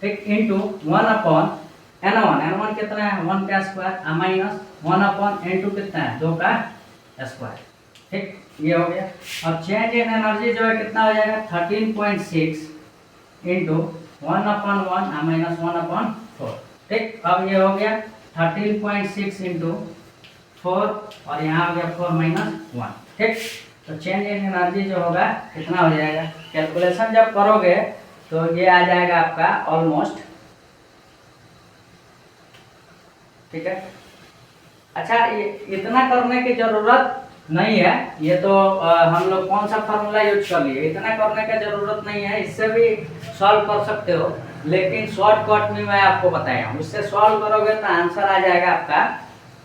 ठीक। इंटू 1/N1, N1 कितना है 1 का स्क्वायर माइनस 1/N2 कितना है 2 का स्क्वायर। ठीक। ये हो गया। अब चेंज इन एनर्जी जो है कितना हो जाएगा 13.6 इंटू 1/1 माइनस 1/4। ठीक। अब ये हो गया 13.6 इंटू 4 और यहाँ हो गया 4 माइनस 1। ठीक। तो चेंज इन एनर्जी जो होगा कितना हो जाएगा, कैलकुलेशन जब करोगे तो ये आ जाएगा आपका ऑलमोस्ट। ठीक है। अच्छा, ये इतना करने की जरूरत नहीं है, ये तो हम लोग कौन सा फार्मूला यूज कर लिए, इतना करने का जरूरत नहीं है। इससे भी सॉल्व कर सकते हो, लेकिन शॉर्टकट में मैं आपको बताया हूँ। इससे सॉल्व करोगे तो आंसर आ जाएगा आपका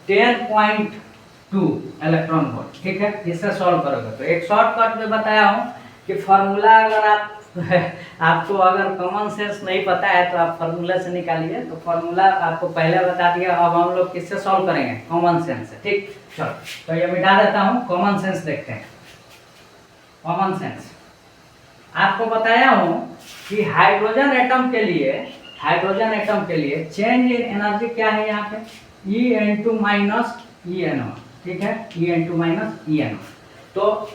10.2 इलेक्ट्रॉन वोल्ट। ठीक है। इससे सॉल्व करोगे तो एक शॉर्टकट में बताया हूँ कि फार्मूला अगर आप आपको अगर कॉमन सेंस नहीं पता है तो आप फार्मूला से निकालिए। तो फार्मूला आपको पहले बता दिया, अब हम लोग किससे सॉल्व करेंगे, कॉमन सेंस से। ठीक। चलो तो ये मिटा देता हूँ, कॉमन सेंस देखते हैं। कॉमन सेंस आपको बताया हूँ कि हाइड्रोजन एटम के लिए चेंज इन एनर्जी क्या है यहाँ पे, En2 माइनस En1। ठीक है। En2 minus En1। तो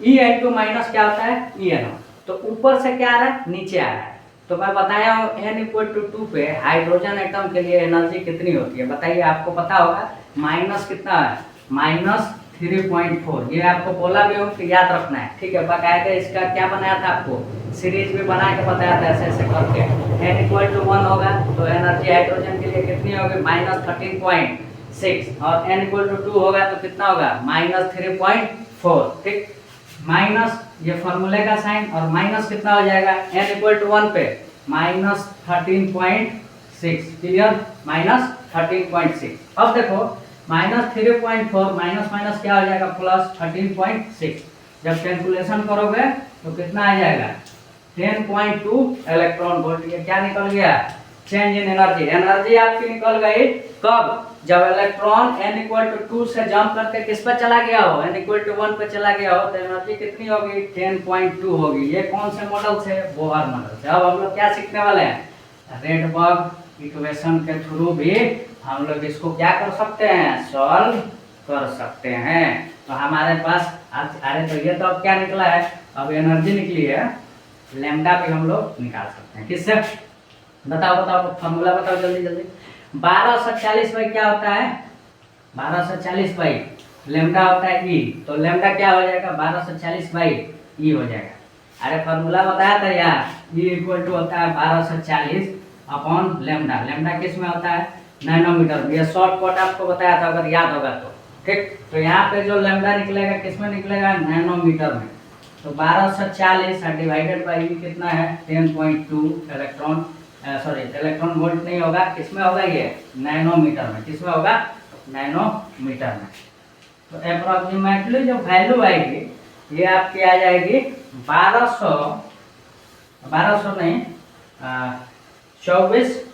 En2 माइनस क्या होता है En1। तो ऊपर से क्या आ रहा है, नीचे आ रहा है। तो मैं बताया हूँ n=2 पे हाइड्रोजन एटम के लिए एनर्जी कितनी होती है, बताइए। आपको पता होगा माइनस कितना है, -3.4। ये आपको बोला भी हूँ कि याद रखना है। ठीक है। बकायदा इसका क्या बनाया था, आपको सीरीज भी बना के बताया था, ऐसे ऐसे करके। n=1 होगा तो एनर्जी हाइड्रोजन के लिए कितनी होगी, -13.6। और n=2 होगा तो कितना होगा, -3.4। ठीक। माइनस ये फॉर्मूले का साइन, और माइनस कितना हो जाएगा n=1 पे -13.6। क्लियर। -13.6। अब देखो -3.4 माइनस माइनस क्या हो जाएगा, +13.6। जब कैलकुलेशन करोगे तो कितना आ जाएगा 10.2 इलेक्ट्रॉन वोल्ट। ये क्या निकल गया, चेंज इन एनर्जी। एनर्जी आपकी निकल गई कब, जब इलेक्ट्रॉन n=2 से जंप करके किस पर चला गया हो, n=1 पे चला गया हो, तो एनर्जी कितनी होगी 10.2 होगी। ये कौन से मॉडल से, बोहर मॉडल से। अब हम लोग क्या सीखने वाले हैं, रेडबर्ग इक्वेशन के थ्रू भी हम लोग इसको क्या कर सकते हैं, सॉल्व कर सकते हैं। तो हमारे पास अरे तो ये तो अब क्या निकला है, अब एनर्जी निकली है, लैम्डा भी हम लोग निकाल सकते हैं। किससे, बताओ बताओ फॉर्मूला बताओ जल्दी जल्दी। 1240 बाई क्या होता है, 1240 बाई लेमडा होता है ई। तो लेमडा क्या हो जाएगा 1240 बाई ई हो जाएगा। अरे फार्मूला बताया था यार, E होता है 1240 अपॉन लेमडा। लेमडा किस में होता है, नैनोमीटर में। ये शॉर्टकट आपको बताया था अगर याद होगा तो। ठीक। तो यहाँ पे जो लेमडा निकलेगा किस में निकलेगा, नैनोमीटर में। तो 1240 डिवाइडेड बाई ई कितना है 10.2 इलेक्ट्रॉन, सॉरी इलेक्ट्रॉन वोल्ट नहीं होगा, किसमें होगा ये नैनोमीटर में। किसमें होगा, नैनोमीटर में। तो अप्रोक्सीमेटली जो वैल्यू आएगी ये आपकी आ जाएगी 1200 नहीं 24,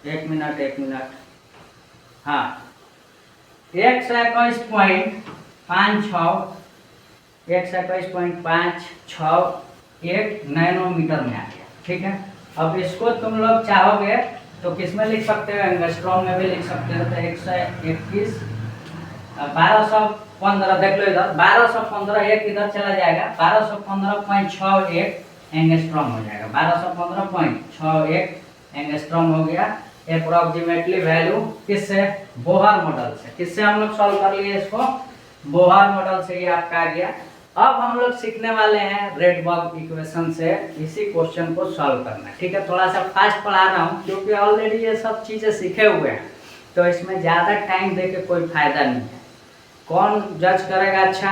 एक मिनट हाँ 121.56 नैनोमीटर में आ गया। ठीक है, अब इसको तुम लोग चाहोगे तो किस में लिख सकते हो, एंगस्ट्रॉम में भी लिख सकते हो। तो 121 1215 देख लो इधर, 1215 एक इधर चला जाएगा, 1215.61 एंगस्ट्रॉम हो जाएगा। 1215.61 एंगस्ट्रॉम हो गया अप्रोक्सीमेटली वैल्यू। किससे, बोहर मॉडल से। किससे हम लोग सॉल्व कर लिए इसको, बोहर मॉडल से ये आपका आ गया। अब हम लोग सीखने वाले हैं रेडबर्ग इक्वेशन से इसी क्वेश्चन को सॉल्व करना। ठीक है, थोड़ा सा फास्ट पढ़ा रहा हूँ क्योंकि ऑलरेडी ये सब चीज़ें सीखे हुए हैं, तो इसमें ज़्यादा टाइम दे के कोई फायदा नहीं है। कौन जज करेगा अच्छा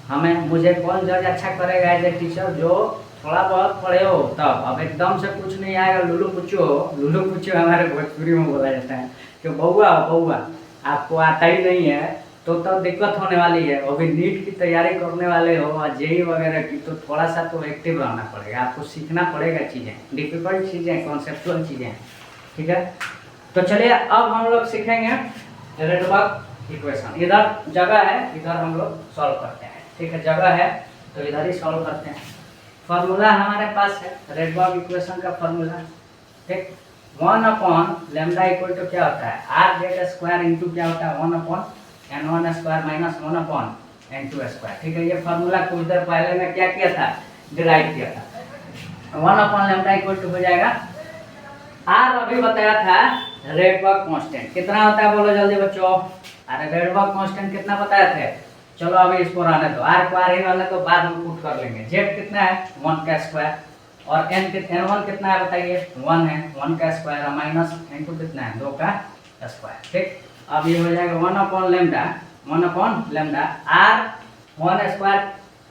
हमें, मुझे कौन जज अच्छा करेगा एज ए टीचर, जो थोड़ा बहुत पढ़े हो तब। अब एकदम से कुछ नहीं आएगा, लुलू पुच्चू हो। लुलू पुच्चू हमारे भोजपुरी में बोला जाता है कि बउआ बउआ आपको आता ही नहीं है तो दिक्कत होने वाली है। अभी नीट की तैयारी करने वाले हो और जेई वगैरह की, तो थोड़ा सा तो एक्टिव रहना पड़ेगा, आपको सीखना पड़ेगा चीज़ें, डिफिकल्ट चीज़ें, कॉन्सेप्चुअल चीज़ें। ठीक है, तो चलिए अब हम लोग सीखेंगे रेडबर्ग इक्वेशन। इधर जगह है, इधर हम लोग सॉल्व करते हैं। ठीक है, जगह है तो इधर ही सॉल्व करते हैं। फार्मूला हमारे पास है रेडबर्ग इक्वेशन का फार्मूला। ठीक, 1/λ इक्वल टू क्या होता है, आर जेड स्क्वायर इंटू क्या होता है 1/n1 square minus 1/n2 square. ठीक है, ये फार्मूला कुछ देर पहले मैं क्या किया था, डिराइव किया था। 1/λ इक्वल टू हो जाएगा आर, अभी बताया था रेडबर्ग कांस्टेंट कितना होता है, बोलो जल्दी बच्चों। अरे रेडबर्ग कांस्टेंट कितना बताए थे, चलो अभी इसको रहने दो, आर को आर ही रहने दो, बाद में पुट कर लेंगे। जेड कितना है 1 का स्क्वायर, और n1 कितना है बताइए 1 है, 1 का स्क्वायर है, माइनस n2 कितना है 2 का स्क्वायर। ठीक, अब ये हो जाएगा 1/λ आर 1 स्क्वायर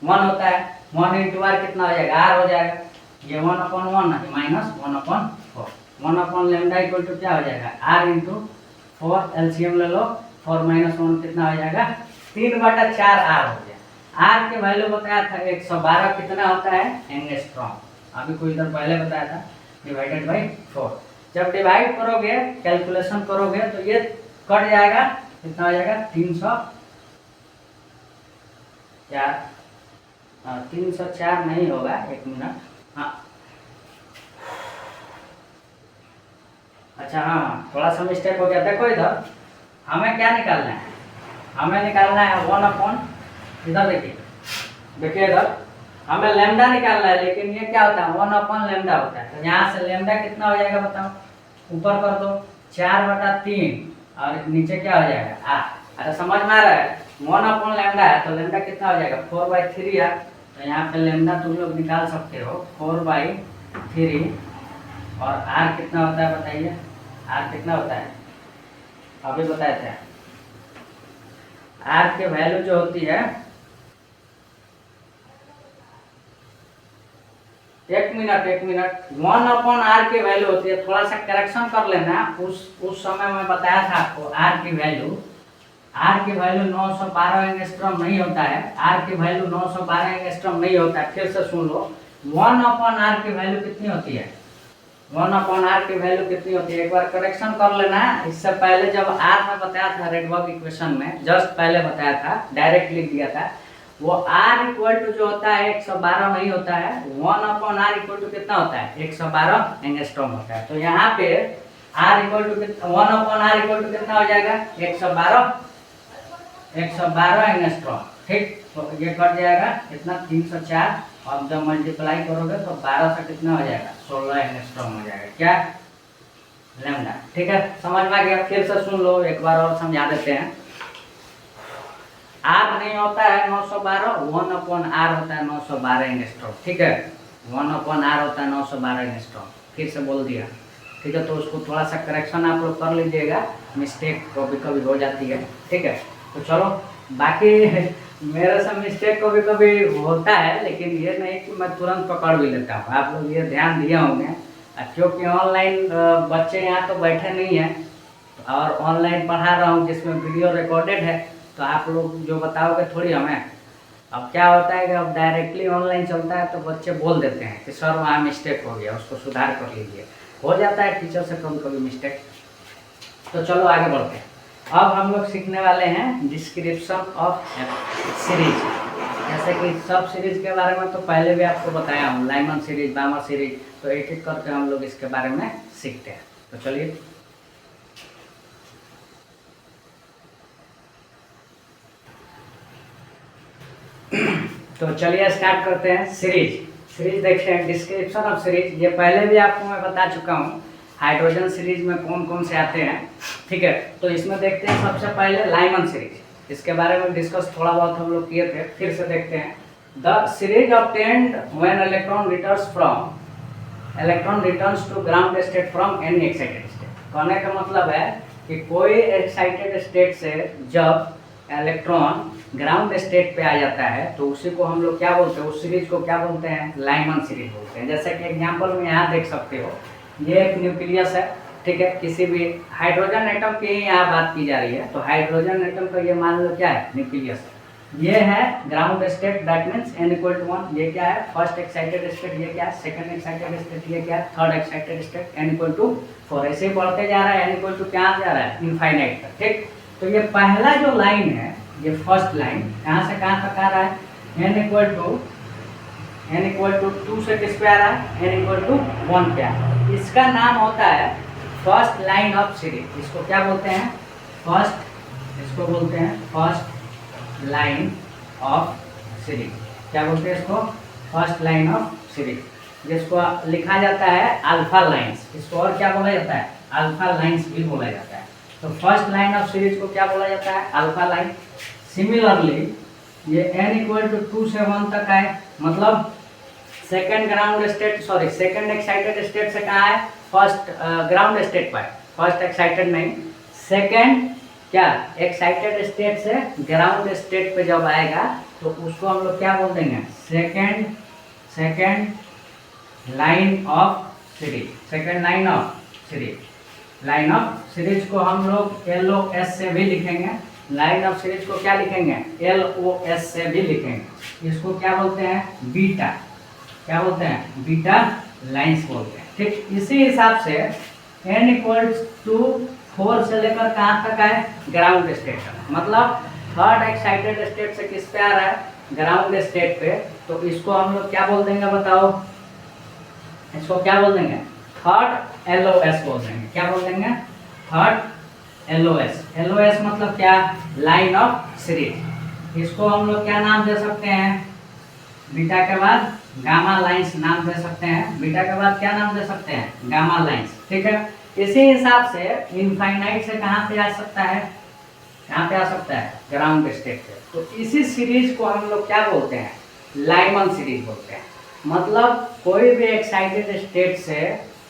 1 होता है, 1 इंटू आर कितना हो जाएगा आर हो जाएगा, ये 1/1 माइनस 1/4। 1/λ इक्वल टू क्या हो जाएगा आर इंटू 4, एलसीएम ले लो, 4 माइनस 1 कितना हो जाएगा 3/4 आर हो गया। आर के वैल्यू बताया था 112 कितना होता है एंगस्ट्रॉम, अभी कुछ देर पहले बताया था, डिवाइडेड बाई 4। जब डिवाइड करोगे कैलकुलेशन करोगे तो ये कट जाएगा, कितना हो जाएगा 304 नहीं होगा, एक मिनट, हाँ अच्छा हाँ थोड़ा सा मिस्टेक हो गया। देखो इधर हमें क्या निकालना है, हमें निकालना है 1/, इधर देखिए इधर हमें लैम्डा निकालना है, लेकिन ये क्या होता है 1/λ होता है। तो यहाँ से लैम्डा कितना हो जाएगा बताओ, ऊपर कर दो 4/3 और नीचे क्या हो जाएगा आर। अच्छा समझ में आ रहा है, 1/λ है तो लैम्डा कितना हो जाएगा 4/3 है। तो यहाँ पे लैम्डा तुम लोग निकाल सकते हो 4/3, और आर कितना होता है बताइए, आर कितना होता है अभी बताए थे, आर की वैल्यू जो होती है, एक मिनट 1/r की वैल्यू होती है, थोड़ा सा करेक्शन कर लेना, उस समय में बताया था आपको आर की वैल्यू 912 एंगस्ट्रॉम नहीं होता है, आर की वैल्यू 912 एंगस्ट्रॉम नहीं होता है। फिर से सुन लो, 1/r की वैल्यू कितनी होती है, 1/r की वैल्यू कितनी होती है, एक बार करेक्शन कर लेना। इससे पहले जब आर में बताया था रेडबर्ग इक्वेशन में, जस्ट पहले बताया था, डायरेक्ट लिख दिया था, वो r इक्वल टू जो होता है 112 नहीं होता है, 1/r इक्वल टू कितना होता है 112 एंगस्ट्रॉम होता है। तो यहाँ पे r equal to 1/r equal to कितना हो जाएगा 112 एंगस्ट्रॉम। ठीक, तो ये कट जाएगा कितना 304, और जब मल्टीप्लाई करोगे तो 12 से कितना हो जाएगा 16 एंगस्ट्रॉम हो जाएगा, क्या लैम्डा। ठीक है, समझ में आ गया। फिर से सुन लो, एक बार और समझा देते हैं। आर नहीं होता है 912, 1/r होता है 912 एंगस्ट्रॉम। ठीक है, 1/r होता है 912 एंगस्ट्रॉम, फिर से बोल दिया। ठीक है, तो उसको थोड़ा सा करेक्शन आप लोग कर लीजिएगा, मिस्टेक कभी कभी हो जाती है। ठीक है, तो चलो बाकी मेरे से मिस्टेक कभी कभी होता है, लेकिन ये नहीं कि मैं तुरंत पकड़ भी लेता हूँ, आप लोग ये ध्यान दिए होंगे, क्योंकि ऑनलाइन बच्चे यहाँ तो बैठे नहीं हैं और ऑनलाइन पढ़ा रहा हूँ जिसमें वीडियो रिकॉर्डेड है, तो आप लोग जो बताओगे थोड़ी हमें। अब क्या होता है कि अब डायरेक्टली ऑनलाइन चलता है तो बच्चे बोल देते हैं कि सर वहाँ मिस्टेक हो गया, उसको सुधार कर लीजिए, हो जाता है टीचर से कभी कभी मिस्टेक। तो चलो आगे बढ़ते हैं। अब हम लोग सीखने वाले हैं डिस्क्रिप्शन ऑफ सीरीज। जैसे कि सब सीरीज के बारे में तो पहले भी आपको बताया हूँ, लाइमन सीरीज, बामर सीरीज, तो एक एक करके हम लोग इसके बारे में सीखते हैं। तो चलिए तो चलिए स्टार्ट करते हैं। सीरीज देखते हैं, डिस्क्रिप्शन ऑफ सीरीज। ये पहले भी आपको मैं बता चुका हूँ हाइड्रोजन सीरीज में कौन कौन से आते हैं, ठीक है। तो इसमें देखते हैं सबसे पहले लाइमन सीरीज। इसके बारे में डिस्कस थोड़ा बहुत हम लोग किए थे, फिर से देखते हैं। The series obtained when electron returns to ground state from any excited state. कहने का मतलब है कि कोई एक्साइटेड स्टेट से जब इलेक्ट्रॉन ग्राउंड स्टेट पे आ जाता है तो उसी को हम लोग क्या बोलते हैं, उस सीरीज को क्या बोलते हैं, लाइमन सीरीज बोलते हैं। जैसे कि एग्जांपल में यहाँ देख सकते हो, ये एक न्यूक्लियस है, ठीक है। किसी भी हाइड्रोजन एटम की यहाँ बात की जा रही है, तो हाइड्रोजन एटम का ये मान लो क्या है, न्यूक्लियस है। ये है ground state, that means n=1। ये क्या है, फर्स्ट एक्साइटेड स्टेट। ये क्या है, सेकंड एक्साइटेड स्टेट। ये क्या है, थर्ड एक्साइटेड स्टेट। n=4। ऐसे ही बढ़ते जा रहा है, n= क्या जा रहा है, इनफाइनाइट तक, ठीक। तो ये पहला जो लाइन है, ये फर्स्ट लाइन कहाँ से कहाँ तक आ रहा है, n=2 से किस पे आ रहा है, n=1 पे आ रहा है। इसका नाम होता है फर्स्ट लाइन ऑफ सीरीज। इसको क्या बोलते हैं, इसको बोलते हैं फर्स्ट लाइन ऑफ सीरीज। क्या बोलते हैं इसको, फर्स्ट लाइन ऑफ सीरीज, जिसको लिखा जाता है अल्फा लाइंस। इसको और क्या बोला जाता है, अल्फा लाइंस भी बोला जाता है। तो फर्स्ट लाइन ऑफ सीरीज को क्या बोला जाता है, अल्फा लाइन। सिमिलरली ये n=2 से 1 तक है, मतलब सेकंड एक्साइटेड स्टेट से कहाँ है, फर्स्ट ग्राउंड स्टेट पर। फर्स्ट एक्साइटेड नहीं, सेकंड क्या, एक्साइटेड स्टेट से ग्राउंड स्टेट पे जब आएगा तो उसको हम लोग क्या बोल देंगे, second line of series. Second line of series को हम लोग LOS से भी लिखेंगे। लाइन ऑफ सीरीज को क्या लिखेंगे, LOS से भी लिखेंगे। इसको क्या बोलते हैं, बीटा। क्या बोलते हैं, बीटा लाइंस बोलते हैं, ठीक। इसी हिसाब से n=4 से लेकर कहाँ तक है, ग्राउंड स्टेट। मतलब थर्ड एक्साइटेड स्टेट से किस पे आ रहा है, ग्राउंड स्टेट पे। तो इसको हम लोग क्या बोल देंगे, बताओ, इसको क्या बोल देंगे, थर्ड LOS बोल देंगे। क्या बोल देंगे, थर्ड LOS मतलब क्या, लाइन ऑफ सीरीज। इसको हम लोग क्या नाम दे सकते हैं, बीटा के बाद गामा लाइंस नाम दे सकते हैं। बीटा के बाद क्या नाम दे सकते हैं, गामा लाइंस, ठीक है। इसी हिसाब से इनफाइनाइट से कहाँ पे आ सकता है, कहाँ पे आ सकता है, ग्राउंड स्टेट पे। तो इसी सीरीज को हम लोग क्या बोलते हैं, लाइमन सीरीज बोलते हैं। मतलब कोई भी एक्साइटेड स्टेट से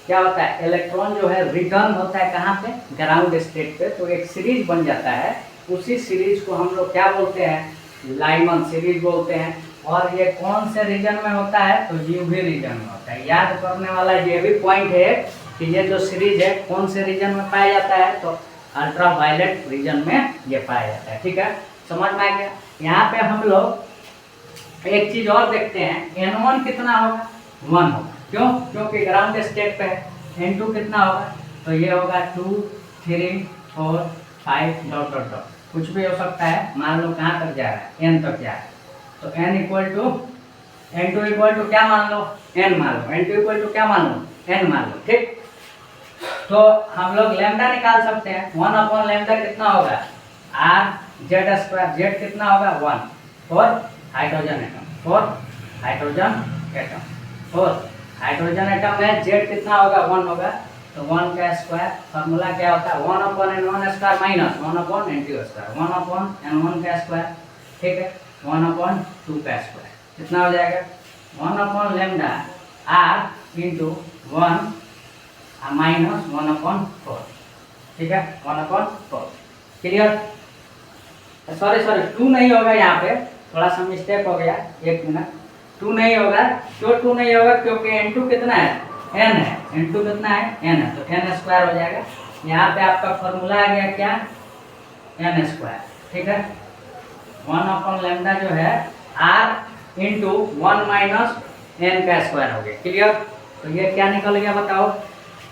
क्या होता है, इलेक्ट्रॉन जो है रिटर्न होता है कहाँ पे, ग्राउंड स्टेट पे, तो एक सीरीज बन जाता है। उसी सीरीज को हम लोग क्या बोलते हैं, लाइमन सीरीज बोलते हैं। और ये कौन से रीजन में होता है, तो यूवी रीजन में होता है। याद करने वाला ये भी पॉइंट है कि ये जो सीरीज है कौन से रीजन में पाया जाता है, तो अल्ट्रा वायलेट रीजन में ये पाया जाता है, ठीक है। समझ में आ गया। यहाँ पे हम लोग एक चीज और देखते हैं, n1 कितना होगा, 1 होगा। क्यों, क्योंकि ग्राउंड स्टेट पे है। n2 कितना होगा, तो ये होगा 2, 3, 4, 5 डॉट डॉट डॉट, कुछ भी हो सकता है। मान लो कहाँ तक जा रहा है, n तक जा रहा है। तो n=n2 क्या मान लो, n मान लो। n2 क्या मान लो, n मान लो, ठीक। तो हम लोग लैम्डा निकाल सकते हैं। 1/लैम्डा कितना होगा, R/Z²। Z कितना होगा, 1 फॉर हाइड्रोजन एटम में Z कितना होगा, 1 होगा। तो 1 का स्क्वायर, फॉर्मूला क्या होता है, 1/n1² माइनस 1/n2², 1/n1 का स्क्वायर, ठीक है, 1/2 का स्क्वायर। कितना हो जाएगा, 1/λ R इंटू 1 माइनस 1/4, ठीक है, 1/4। क्लियर। सॉरी 2 नहीं होगा, यहाँ पे थोड़ा सा मिस्टेक हो गया, 1 मिनट। 2 नहीं होगा, क्यों 2 नहीं होगा, क्योंकि n2 कितना है, n है। n2 कितना है, n है, तो n² हो जाएगा। यहाँ पे आपका फॉर्मूला आ गया क्या, n², ठीक है। 1/λ जो है R इंटू 1 माइनस n का स्क्वायर हो गया। क्लियर। तो ये क्या निकल गया, बताओ,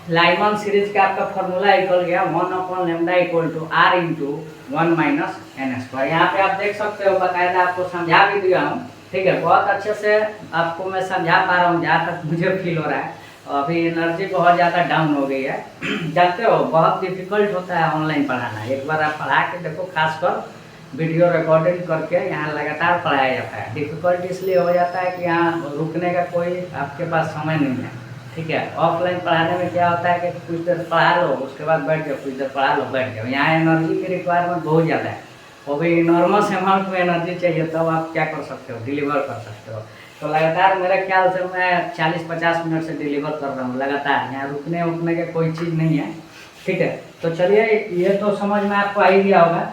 लाइमन सीरीज का आपका फॉर्मूला इक्वल गया 1/λ equal to r into 1 minus N square. यहाँ पे आप देख सकते हो, बाकायदा आपको समझा भी दिया हूँ, ठीक है। बहुत अच्छे से आपको मैं समझा पा रहा हूँ जहाँ तक मुझे फील हो रहा है। अभी एनर्जी बहुत ज़्यादा डाउन हो गई है। जानते हो बहुत डिफिकल्ट होता है ऑनलाइन पढ़ाना। एक बार आप पढ़ा के देखो, खासकर वीडियो रिकॉर्डिंग करके यहाँ लगातार पढ़ाया जाता है। डिफिकल्ट इसलिए हो जाता है कि यहाँ रुकने का कोई आपके पास समय नहीं है, ठीक है। ऑफलाइन पढ़ाने में क्या होता है कि कुछ देर पढ़ा लो, उसके बाद बैठ जाओ, कुछ देर पढ़ा लो, बैठ जाओ। यहाँ एनर्जी की रिक्वायरमेंट बहुत ज़्यादा है, वो भी इनॉर्मस अमाउंट में एनर्जी चाहिए, तब तो आप क्या कर सकते हो, डिलीवर कर सकते हो। तो लगातार मेरे ख्याल से मैं 40-50 मिनट से डिलीवर कर रहा हूँ लगातार। यहाँ रुकने उठने की कोई चीज़ नहीं है, ठीक है। तो चलिए, ये तो समझ में आपको आ ही गया होगा,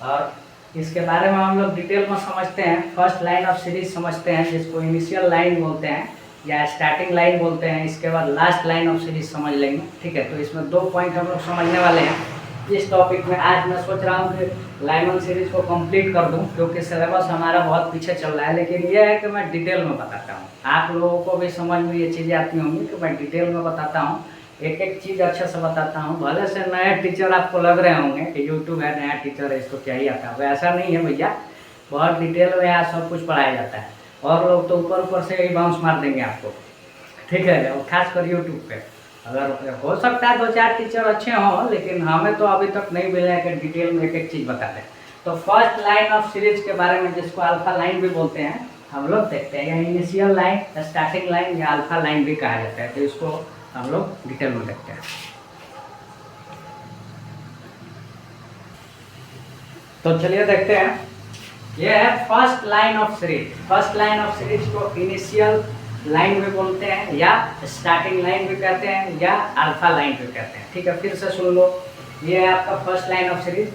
और इसके बारे में हम लोग डिटेल में समझते हैं। फर्स्ट लाइन ऑफ सीरीज समझते हैं, जिसको इनिशियल लाइन बोलते हैं या स्टार्टिंग लाइन बोलते हैं। इसके बाद लास्ट लाइन ऑफ सीरीज समझ लेंगे, ठीक है। तो इसमें 2 पॉइंट हम लोग समझने वाले हैं इस टॉपिक में। आज मैं सोच रहा हूँ कि लाइमन सीरीज को कंप्लीट कर दूं, क्योंकि सिलेबस हमारा बहुत पीछे चल रहा है। लेकिन ये है कि मैं डिटेल में बताता हूँ, आप लोगों को भी समझ में ये चीज़ें आती होंगी कि मैं डिटेल में बताता हूँ, एक एक चीज़ अच्छे से बताता हूँ। भले से नए टीचर आपको लग रहे होंगे कि यूट्यूब है, नया टीचर है, इसको क्या ही आता है, ऐसा नहीं है भैया। बहुत डिटेल में यहाँ सब कुछ पढ़ाया जाता है, और लोग तो ऊपर ऊपर से ही बाउंस मार देंगे आपको, ठीक है। और खासकर यूट्यूब पे अगर हो सकता है 2-4 टीचर अच्छे हों, लेकिन हमें तो अभी तक नहीं मिले हैं कि डिटेल में एक एक चीज़ बताते हैं। तो फर्स्ट लाइन ऑफ सीरीज के बारे में, जिसको अल्फा लाइन भी बोलते हैं, हम लोग देखते हैं, या इनिशियल लाइन, स्टार्टिंग लाइन या अल्फा लाइन भी कहा जाता है। तो इसको हम लोग डिटेल में देखते हैं। तो चलिए देखते हैं, यह है first line of series. First line of series को इनिशियल लाइन भी बोलते हैं, या स्टार्टिंग लाइन भी कहते हैं, या अल्फा लाइन भी कहते हैं, ठीक है। फिर से सुन लो, ये है आपका फर्स्ट लाइन ऑफ सीरीज,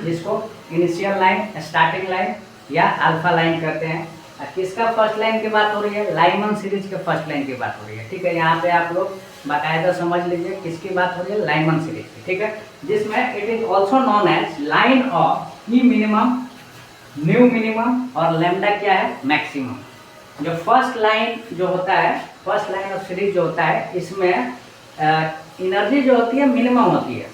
जिसको इनिशियल लाइन, स्टार्टिंग लाइन या अल्फा लाइन कहते हैं। किसका फर्स्ट लाइन की बात हो रही है? लाइमन सीरीज के फर्स्ट लाइन की बात हो रही है, ठीक है। यहाँ पे आप लोग बाकायदा समझ लीजिए किसकी बात हो रही है, लाइमन सीरीज की, ठीक है। जिसमें it is also known as line of E minimum, nu minimum और लैम्डा क्या है, मैक्सिमम। जो फर्स्ट लाइन जो होता है, फर्स्ट लाइन ऑफ सीरीज जो होता है, इसमें एनर्जी जो होती है मिनिमम होती है,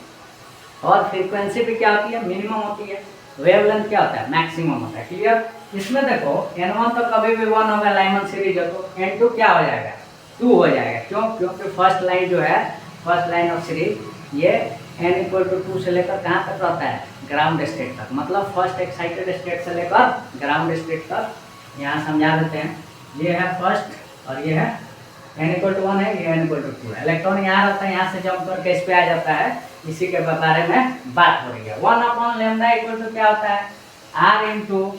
और फ्रीक्वेंसी भी क्या होती है, मिनिमम होती है। वेवलेंथ क्या होता है, मैक्सिमम होता है। क्लियर? इसमें देखो n1 तो कभी भी 1 होगा, लाइमन सीरीज है, तो n2 क्या हो जाएगा, 2 हो जाएगा। क्यों? क्योंकि फर्स्ट लाइन जो है, फर्स्ट लाइन ऑफ सीरीज, ये n = 2 से लेकर कहाँ तक रहता है, ग्राउंड स्टेट तक। मतलब फर्स्ट एक्साइटेड स्टेट से लेकर ग्राउंड स्टेट तक। यहाँ समझा देते हैं, ये है फर्स्ट और ये है n = 1 है, ये n = 2 है। इलेक्ट्रॉन यहाँ रहता है, यहाँ से जंप करके इस पे आ जाता है, इसी के बारे में बात हो रही है। 1/λ = क्या होता है, r ×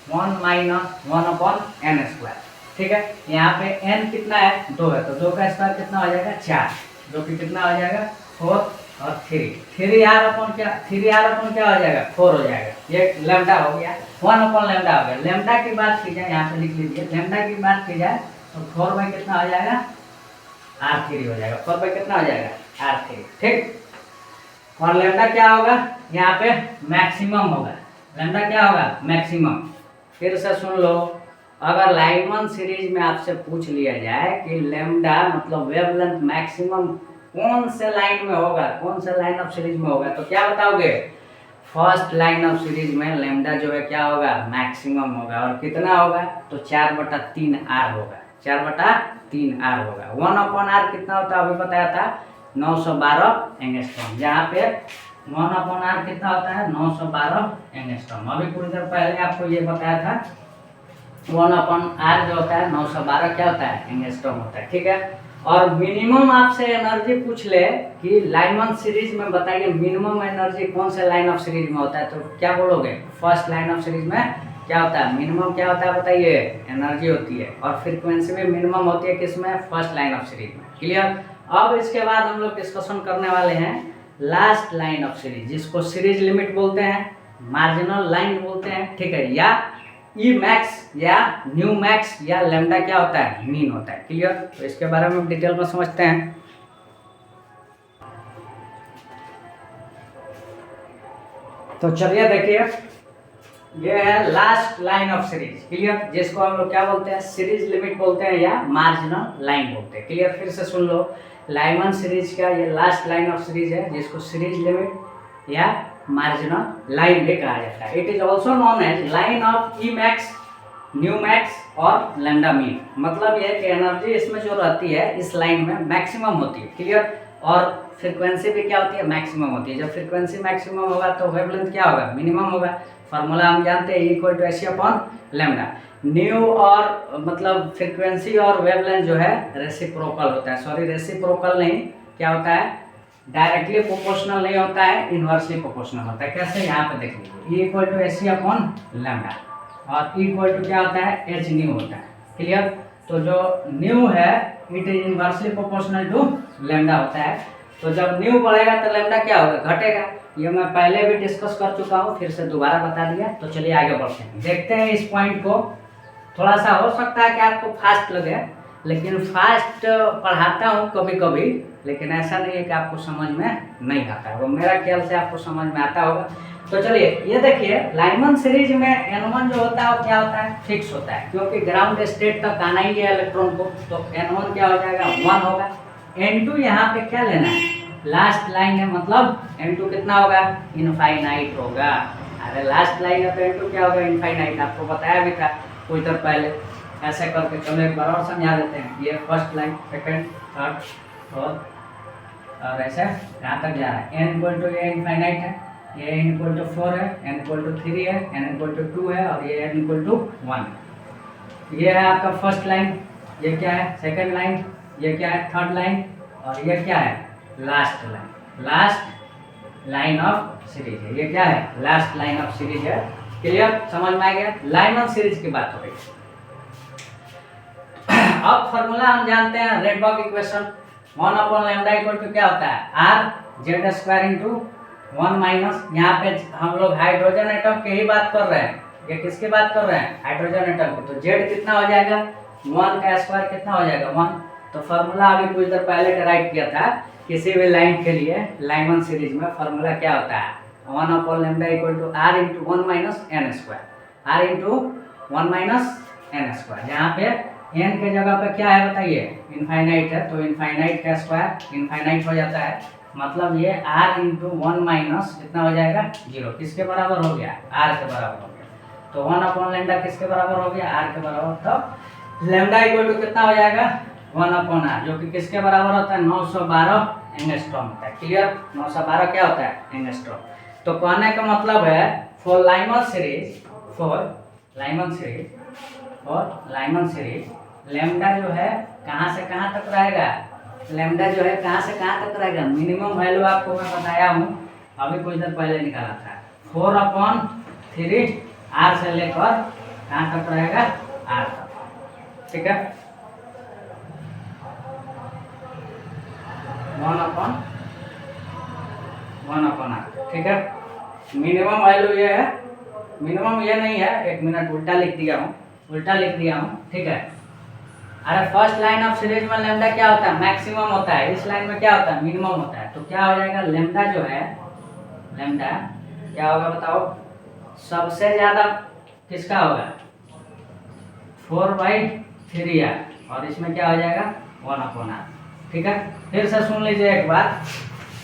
1 - 1/n², ठीक है। यहाँ पे n कितना है, 2 है, तो 2 का स्क्वायर कितना हो जाएगा, 4, जो कि कितना हो जाएगा, 4 और 3। 3r/क्या क्या हो जाएगा, 4 हो जाएगा। ये लैम्डा हो गया, 1/λ हो गया। लैम्डा की बात की जाए, यहाँ पे लिख लीजिए, लैम्डा की बात की जाए तो 4 कितना हो जाएगा, r3 हो जाएगा। 4 कितना हो जाएगा, r3, ठीक। और लैम्डा क्या होगा, यहाँ पे मैक्सिमम होगा। लैम्डा क्या होगा, मैक्सिमम। फिर से सुन लो, अगर लाइमन सीरीज में आपसे पूछ लिया जाए कि लैम्डा मतलब वेवलेंथ मैक्सिमम कौन से लाइन में होगा, कौन से लाइन ऑफ सीरीज में होगा, तो क्या बताओगे, फर्स्ट लाइन ऑफ सीरीज में लैम्डा जो है क्या होगा, मैक्सिमम होगा। और कितना होगा, तो 4/3r होगा, 4/3r होगा। 1/r कितना होता है, अभी बताया था, 912 एंगस्ट्रॉम। जहाँ पे 1/r कितना होता है, 912 एंगस्ट्रॉम। अभी कुछ देर पहले आपको ये बताया था, 1/r जो होता है 912 क्या होता है, एंगस्ट्रॉम होता है, ठीक है। और मिनिमम आपसे एनर्जी पूछ ले कि लाइमन सीरीज में बताइए मिनिमम एनर्जी कौन से लाइन ऑफ सीरीज में होता है, तो क्या बोलोगे, फर्स्ट लाइन ऑफ सीरीज में क्या होता है, मिनिमम क्या होता है बताइए, एनर्जी होती है। और फ्रीक्वेंसी भी मिनिमम होती है, किसमें, फर्स्ट लाइन ऑफ सीरीज में। क्लियर? अब इसके बाद हम लोग डिस्कशन करने वाले हैं लास्ट लाइन ऑफ सीरीज, जिसको सीरीज लिमिट बोलते हैं, मार्जिनल लाइन बोलते हैं, ठीक है, या ई मैक्स या न्यू मैक्स या लैम्डा क्या होता है, मीन होता है। क्लियर? तो इसके बारे में डिटेल में समझते हैं। तो चलिए देखिए, ये है last line of series. Clear? जिसको हम लोग क्या बोलते हैं, सीरीज लिमिट बोलते हैं या मार्जिनल लाइन बोलते हैं। क्लियर? फिर से सुन लो, लाइमन सीरीज का ये लास्ट लाइन ऑफ सीरीज है, जिसको सीरीज लिमिट या मार्जिनल लाइन भी कहा जाता है। It is also known as line of E max, nu max और लैम्डा मीन। मतलब यह कि एनर्जी इसमें जो रहती है इस लाइन में मैक्सिमम होती है, क्लियर। और फ्रीक्वेंसी भी क्या होती है, मैक्सिमम होती है। जब फ्रीक्वेंसी मैक्सिमम होगा तो वेवलेंथ क्या होगा, मिनिमम होगा। फार्मूला हम जानते हैं, equal to AC upon lambda. Nu और मतलब फ्रीक्वेंसी और वेवलेंथ जो है रेसिप्रोकल होता है, सॉरी रेसिप्रोकल नहीं, क्या होता है, डायरेक्टली प्रोपोर्शनल नहीं होता है, इनवर्सली प्रोपोर्शनल होता है। कैसे, यहाँ पे देख लीजिए, E equal to AC upon lambda और ई इक्वल टू क्या होता है, एच न्यू होता है, क्लियर। तो जो न्यू है it is inversely proportional to lambda होता है। तो जब न्यू बढ़ेगा तो लैम्डा क्या होगा, घटेगा। ये मैं पहले भी डिस्कस कर चुका हूँ, फिर से दोबारा बता दिया। तो चलिए आगे बढ़ते हैं, देखते हैं इस पॉइंट को। थोड़ा सा हो सकता है कि आपको फास्ट लगे, लेकिन फास्ट पढ़ाता हूँ कभी कभी, लेकिन ऐसा नहीं है कि आपको समझ में नहीं आता है, वो मेरा ख्याल से आपको समझ में आता होगा। तो चलिए ये देखिए, लाइमन सीरीज में N1 जो होता है वो क्या होता है, फिक्स होता है, क्योंकि ग्राउंड स्टेट तक आना ही है इलेक्ट्रॉन को। तो N1 क्या हो जाएगा, 1 होगा। N2 यहाँ पे क्या लेना है, लास्ट लाइन है, मतलब N2 कितना होगा, इनफाइनाइट होगा। अरे लास्ट लाइन है तो N2 क्या होगा, इनफाइनाइट। आपको बताया भी था कुछ देर पहले। ऐसे करके चलो एक बार और समझा देते हैं। ये first line, second, third, fourth और ऐसे यहाँ तक जा रहा है। n इक्वल टू ये इनफाइनाइट है, ये n इक्वल टू 4 है, n इक्वल टू 3 है, n इक्वल टू 2 है और ये n इक्वल टू 1। ये है आपका फर्स्ट लाइन, ये क्या है सेकंड लाइन, ये क्या है थर्ड लाइन और ये क्या है last line. Last line of series है, ये क्या है, लास्ट लाइन ऑफ सीरीज है। क्लियर, समझ में आ गया। लाइमन सीरीज की बात हो रही है। अब फॉर्मूला हम जानते हैं, Rydberg equation 1 upon lambda equal to क्या होता है, R Z square into 1 minus, यहाँ पे हम लोग हाइड्रोजन एटम की ही बात कर रहे हैं। ये किसकी बात कर रहे हैं, हाइड्रोजन एटम की। तो जेड कितना हो जाएगा, 1 का स्क्वायर कितना हो जाएगा, 1। तो फार्मूला अभी कुछ देर पहले राइट किया था, किसी भी लाइन के लिए लाइमन सीरीज में फार्मूला क्या होता है, 1 upon lambda equal to R into 1 minus N square, R into 1 minus N square. यहाँ पे एन के जगह पे क्या है बताइए, इनफाइनाइट है, तो इनफाइनाइट का स्क्वायर इनफाइनाइट हो जाता है, मतलब ये r इंटू 1 माइनस कितना हो जाएगा 0, किसके बराबर हो गया, r के बराबर हो गया। तो 1 अपॉन लैम्डा किसके बराबर हो गया, r के बराबर। तो लैम्डा इक्वल टू कितना हो जाएगा 1 अपॉन r, जो कि किसके बराबर होता है 912 एंगस्ट्रॉम होता है। क्लियर, 912 क्या होता है एंगस्ट्रॉम। तो कहने का मतलब है फॉर लाइमन सीरीज लैम्डा जो है कहाँ से कहाँ तक रहेगा, लैम्डा जो है कहाँ से कहाँ तक रहेगा, मिनिमम वैल्यू आपको मैं बताया हूँ अभी कुछ देर पहले निकाला था, 4/3 r से लेकर कहाँ तक रहेगा, r तक। ठीक है, 1/1/r। ठीक है, मिनिमम वैल्यू ये है, मिनिमम ये नहीं है, एक मिनट उल्टा लिख दिया हूँ। ठीक है, अरे फर्स्ट लाइन ऑफ सीरीज में लैम्डा क्या होता है, मैक्सिमम होता है, इस लाइन में क्या होता है, मिनिमम होता है। तो क्या हो जाएगा, लैम्डा जो है, लैम्डा क्या होगा बताओ, सबसे ज्यादा किसका होगा 4/3r, और इसमें क्या हो जाएगा 1/r। ठीक है, फिर से सुन लीजिए एक बार,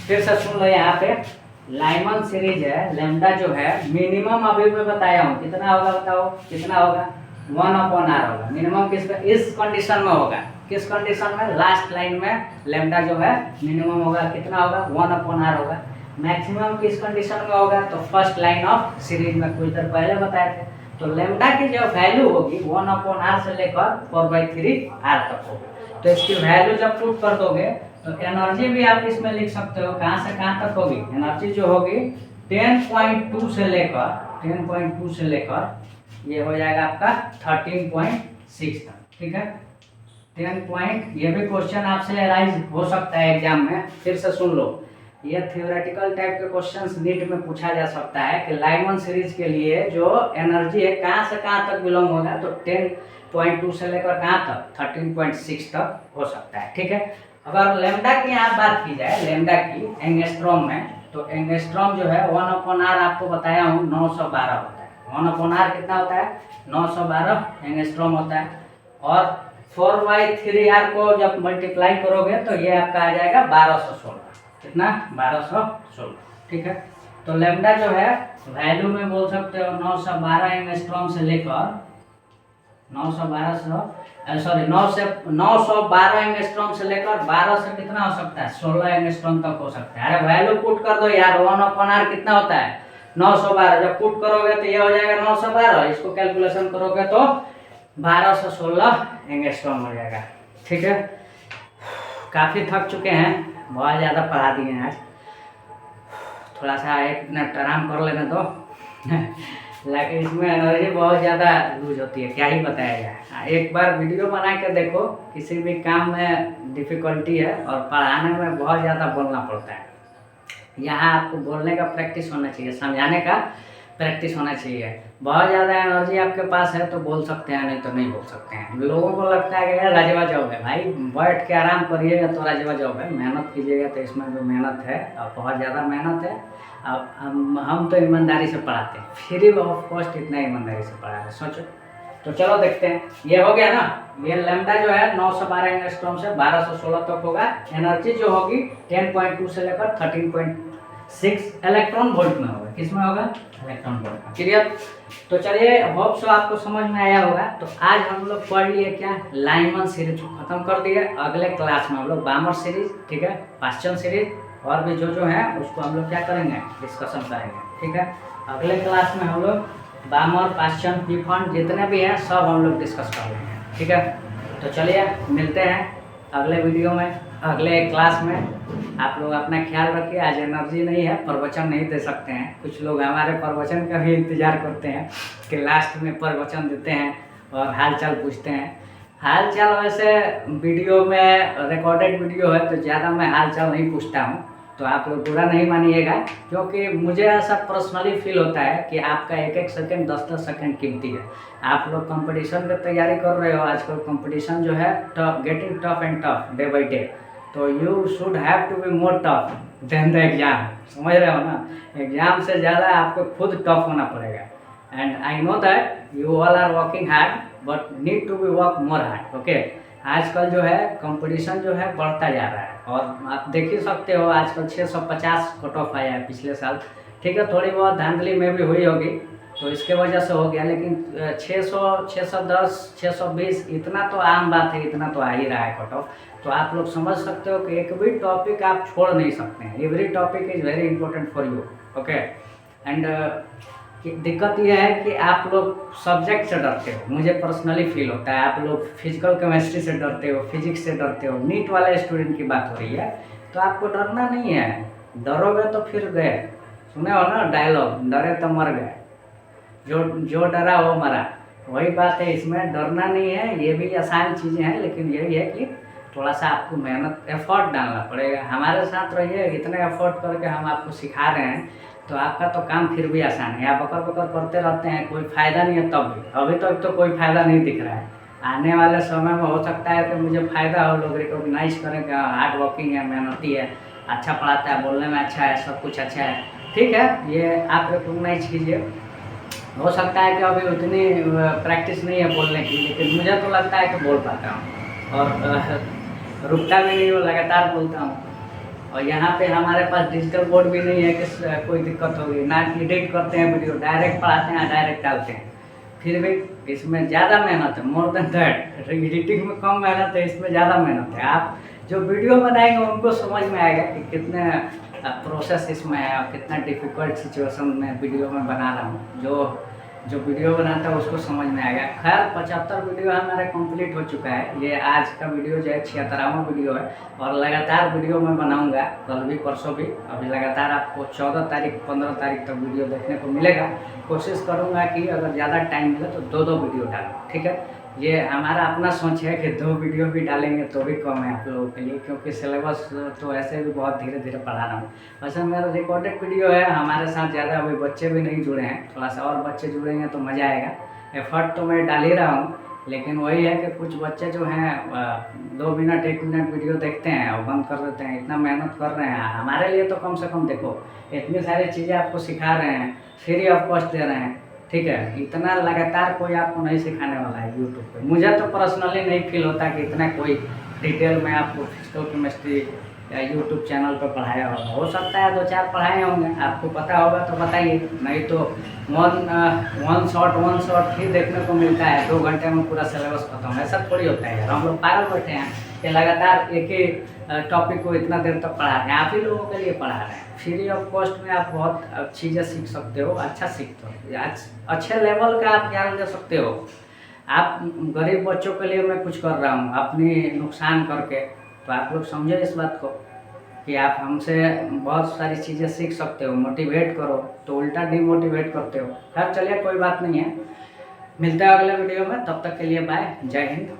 फिर से सुन लो। यहाँ पे लाइमन सीरीज है, लैम्डा जो है मिनिमम अभी मैं बताया हूँ, कितना होगा बताओ, कितना होगा 1/r होगा। मिनिमम किस इस कंडीशन में होगा, किस कंडीशन में, लास्ट लाइन में लैम्डा जो है मिनिमम होगा, कितना होगा 1/r होगा। मैक्सिमम किस कंडीशन में होगा, तो फर्स्ट लाइन ऑफ सीरीज में कुछ देर पहले बताए थे। तो लैम्डा की जो वैल्यू होगी 1/r से लेकर 4/3r तक होगी। तो इसकी वैल्यू जब पुट कर दोगे तो एनर्जी भी आप इसमें लिख सकते हो, कहाँ से कहाँ तक होगी, एनर्जी जो होगी 10.2 से लेकर ये हो जाएगा आपका 13.6 तक। ठीक है, 10 ये भी क्वेश्चन आपसे अराइज हो सकता है एग्जाम में, फिर से सुन लो। ये थियोरेटिकल टाइप के क्वेश्चंस नीट में पूछा जा सकता है कि लाइमन सीरीज के लिए जो एनर्जी है कहाँ से कहाँ तक बिलोंग होगा, तो 10.2 से लेकर कहाँ तक 13.6 तक हो सकता है। ठीक है, अगर लैम्डा की यहाँ बात की जाए, लैम्डा की एंगस्ट्रॉम में, तो एंगस्ट्रॉम जो है 1/r आपको बताया हूँ 912 होता है। 1/r कितना होता है 912 एंगस्ट्रॉम होता है। और 4/3r को जब मल्टीप्लाई करोगे तो ये आपका आ जाएगा 1216। कितना? 1216। ठीक है। तो लैम्डा जो है वैल्यू में बोल सकते हो 912 एंगस्ट्रॉम से लेकर 912 एंगस्ट्रॉम से लेकर 12 से कितना हो सकता है 16 एंगस्ट्रॉम तक हो सकता है। अरे वैल्यू पुट कर दो यार, 1/r कितना होता है 912। जब पुट करोगे तो ये हो जाएगा 912, इसको कैलकुलेशन करोगे तो 12 से 16 एंगस्ट्रॉम हो जाएगा। ठीक है। काफ़ी थक चुके हैं, बहुत ज़्यादा पढ़ा दिए हैं आज। थोड़ा सा 1 मिनट आराम कर लेने दो लेकिन इसमें एनर्जी बहुत ज़्यादा लूज होती है, क्या ही बताया जाए। एक बार वीडियो बना के देखो, किसी भी काम में डिफ़िकल्टी है और पढ़ाने में बहुत ज़्यादा बोलना पड़ता है। यहाँ आपको बोलने का प्रैक्टिस होना चाहिए, समझाने का प्रैक्टिस होना चाहिए। बहुत ज़्यादा एनर्जी आपके पास है तो बोल सकते हैं, नहीं तो नहीं बोल सकते हैं। लोगों को लगता है कि यार लाजवाब जॉब है, भाई बैठ के आराम करिएगा तो लाजवाब जॉब है, मेहनत कीजिएगा तो इसमें भी मेहनत है और बहुत ज़्यादा मेहनत है। अब हम तो ईमानदारी से पढ़ाते हैं, फ्री ऑफ कॉस्ट इतना ईमानदारी से पढ़ा है, सोचो। तो चलो देखते हैं, ये हो गया ना। ये लैम्डा जो है 912 एंगस्ट्रॉम से 1216 तक होगा। एनर्जी जो होगी 10.2 से लेकर 13.6 इलेक्ट्रॉन वोल्ट में होगा। किस में होगा? इलेक्ट्रॉन वोल्ट में। क्लियर? तो चलिए, होप सो आपको समझ में आया होगा। तो आज हम लोग पढ़ लिए क्या, लाइनमैन सीरीज को खत्म कर दिए। अगले क्लास में हम लोग बामर सीरीज, ठीक है, पास्चन सीरीज और भी जो है उसको हम लोग क्या करेंगे, डिस्कशन करेंगे। ठीक है। अगले क्लास में हम लोग बामर, पास्चन, पीफॉन जितने भी हैं सब हम लोग डिस्कस कर लेंगे। ठीक है। तो चलिए मिलते हैं अगले वीडियो में, अगले क्लास में। आप लोग अपना ख्याल रखिए। आज एनर्जी नहीं है, प्रवचन नहीं दे सकते हैं। कुछ लोग हमारे प्रवचन का भी इंतज़ार करते हैं कि लास्ट में प्रवचन देते हैं और हाल चाल पूछते हैं। हाल चाल वैसे वीडियो में रिकॉर्डेड वीडियो है तो ज़्यादा मैं हाल चाल नहीं पूछता हूँ, तो आप लोग बुरा नहीं मानिएगा, क्योंकि मुझे ऐसा पर्सनली फील होता है कि आपका 1-1 सेकंड 10-10 सेकंड कीमती है। आप लोग कंपटीशन की तैयारी कर रहे हो, आजकल कंपटीशन जो है tough, getting tough and tough day by day. तो you should have to be more tough than the exam. समझ रहे हो ना? एग्जाम से ज़्यादा आपको खुद टफ होना पड़ेगा। And I know that you all are working hard but need to be work more hard. Okay. आजकल जो है कंपटीशन जो है बढ़ता जा रहा है और आप देख ही सकते हो आजकल 650 कट ऑफ आया है पिछले साल। ठीक है, थोड़ी बहुत धांधली में भी हुई होगी तो इसके वजह से हो गया, लेकिन 600, 610, 620 इतना तो आम बात है, इतना तो आ ही रहा है कट ऑफ। तो आप लोग समझ सकते हो कि एक भी टॉपिक आप छोड़ नहीं सकते हैं। Every topic is very important for you. Okay. And दिक्कत यह है कि आप लोग सब्जेक्ट से डरते हो, मुझे पर्सनली फील होता है। आप लोग फिजिकल केमिस्ट्री से डरते हो, फिजिक्स से डरते हो। नीट वाले स्टूडेंट की बात हो रही है, तो आपको डरना नहीं है। डरोगे तो फिर गए, सुने हो ना डायलॉग, डरे तो मर गए, जो डरा वो मरा। वही बात है, इसमें डरना नहीं है। ये भी आसान चीज़ें हैं, लेकिन यही है कि थोड़ा सा आपको मेहनत, एफर्ट डालना पड़ेगा। हमारे साथ रहिए, इतने एफर्ट करके हम आपको सिखा रहे हैं तो आपका तो काम फिर भी आसान है। आप बकर बकर करते रहते हैं, कोई फ़ायदा नहीं है। तब भी अभी तक तो कोई फ़ायदा नहीं दिख रहा है। आने वाले समय में हो सकता है कि मुझे फ़ायदा हो, लोग रिकॉग्नाइज करें कि हार्ड वर्किंग है, मेहनती है, अच्छा पढ़ाता है, बोलने में अच्छा है, सब कुछ अच्छा है। ठीक है, ये आप रिकॉग्नाइज कीजिए। हो सकता है कि अभी उतनी प्रैक्टिस नहीं है बोलने की, लेकिन मुझे तो लगता है कि बोल पाता हूँ और रुकता भी नहीं हूँ, लगातार बोलता हूँ। और यहाँ पे हमारे पास डिजिटल बोर्ड भी नहीं है कि कोई दिक्कत होगी ना। एडिट करते हैं वीडियो, डायरेक्ट पढ़ाते हैं, डायरेक्ट डालते हैं। फिर भी इसमें ज़्यादा मेहनत है, मोर देन दैट। एडिटिंग में कम मेहनत है, इसमें ज़्यादा मेहनत है। आप जो वीडियो बनाएंगे उनको समझ में आएगा कि कितने प्रोसेस इसमें है और कितना डिफ़िकल्ट सिचुएशन में वीडियो में बना रहा हूँ। जो वीडियो बनाता है उसको समझ में आएगा। खैर 75 वीडियो हमारा कंप्लीट हो चुका है। ये आज का वीडियो जो है 76वां वीडियो है और लगातार वीडियो मैं बनाऊंगा, कल भी परसों भी। अभी लगातार आपको 14 तारीख 15 तारीख तक वीडियो देखने को मिलेगा। कोशिश करूंगा कि अगर ज़्यादा टाइम मिले तो 2-2 वीडियो डालूँ। ठीक है, ये हमारा अपना सोच है कि 2 वीडियो भी डालेंगे तो भी कम है आप लोगों के लिए, क्योंकि सिलेबस तो ऐसे भी बहुत धीरे धीरे पढ़ा रहा हूँ। वैसे मेरा रिकॉर्डेड वीडियो है, हमारे साथ ज़्यादा अभी बच्चे भी नहीं जुड़े हैं। थोड़ा सा और बच्चे जुड़ेंगे तो मज़ा आएगा। एफर्ट तो मैं डाल ही रहा हूँ, लेकिन वही है कि कुछ बच्चे जो हैं 2 मिनट 1 मिनट वीडियो देखते हैं और बंद कर देते हैं। इतना मेहनत कर रहे हैं, हमारे लिए तो कम से कम देखो, इतनी सारी चीज़ें आपको सिखा रहे हैं, फ्री ऑफ कॉस्ट दे रहे हैं। ठीक है, इतना लगातार कोई आपको नहीं सिखाने वाला है यूट्यूब पे। मुझे तो पर्सनली नहीं फील होता कि इतना कोई डिटेल में आपको फिजिकल केमिस्ट्री या यूट्यूब चैनल पर पढ़ाया होगा। हो सकता है 2-4 पढ़ाए होंगे, आपको पता होगा तो बताइए, नहीं तो वन शॉट ही देखने को मिलता है, 2 घंटे में पूरा सिलेबस खत्म। ऐसा थोड़ी होता है यार, हम लोग पागल बैठे हैं कि लगातार एक ही टॉपिक को इतना देर तक पढ़ा रहे हैं। आप ही लोगों के लिए पढ़ा रहे हैं, फ्री ऑफ कॉस्ट में आप बहुत चीज़ें सीख सकते हो, अच्छा सीखते हो, अच्छे लेवल का आप ज्ञान ले सकते हो। आप गरीब बच्चों के लिए मैं कुछ कर रहा हूँ अपनी नुकसान करके, तो आप लोग समझो इस बात को कि आप हमसे बहुत सारी चीज़ें सीख सकते हो। मोटिवेट करो तो उल्टा डिमोटिवेट करते हो। खैर चलिए, कोई बात नहीं है, मिलते हैं अगले वीडियो में, तब तक के लिए बाय, जय हिंद।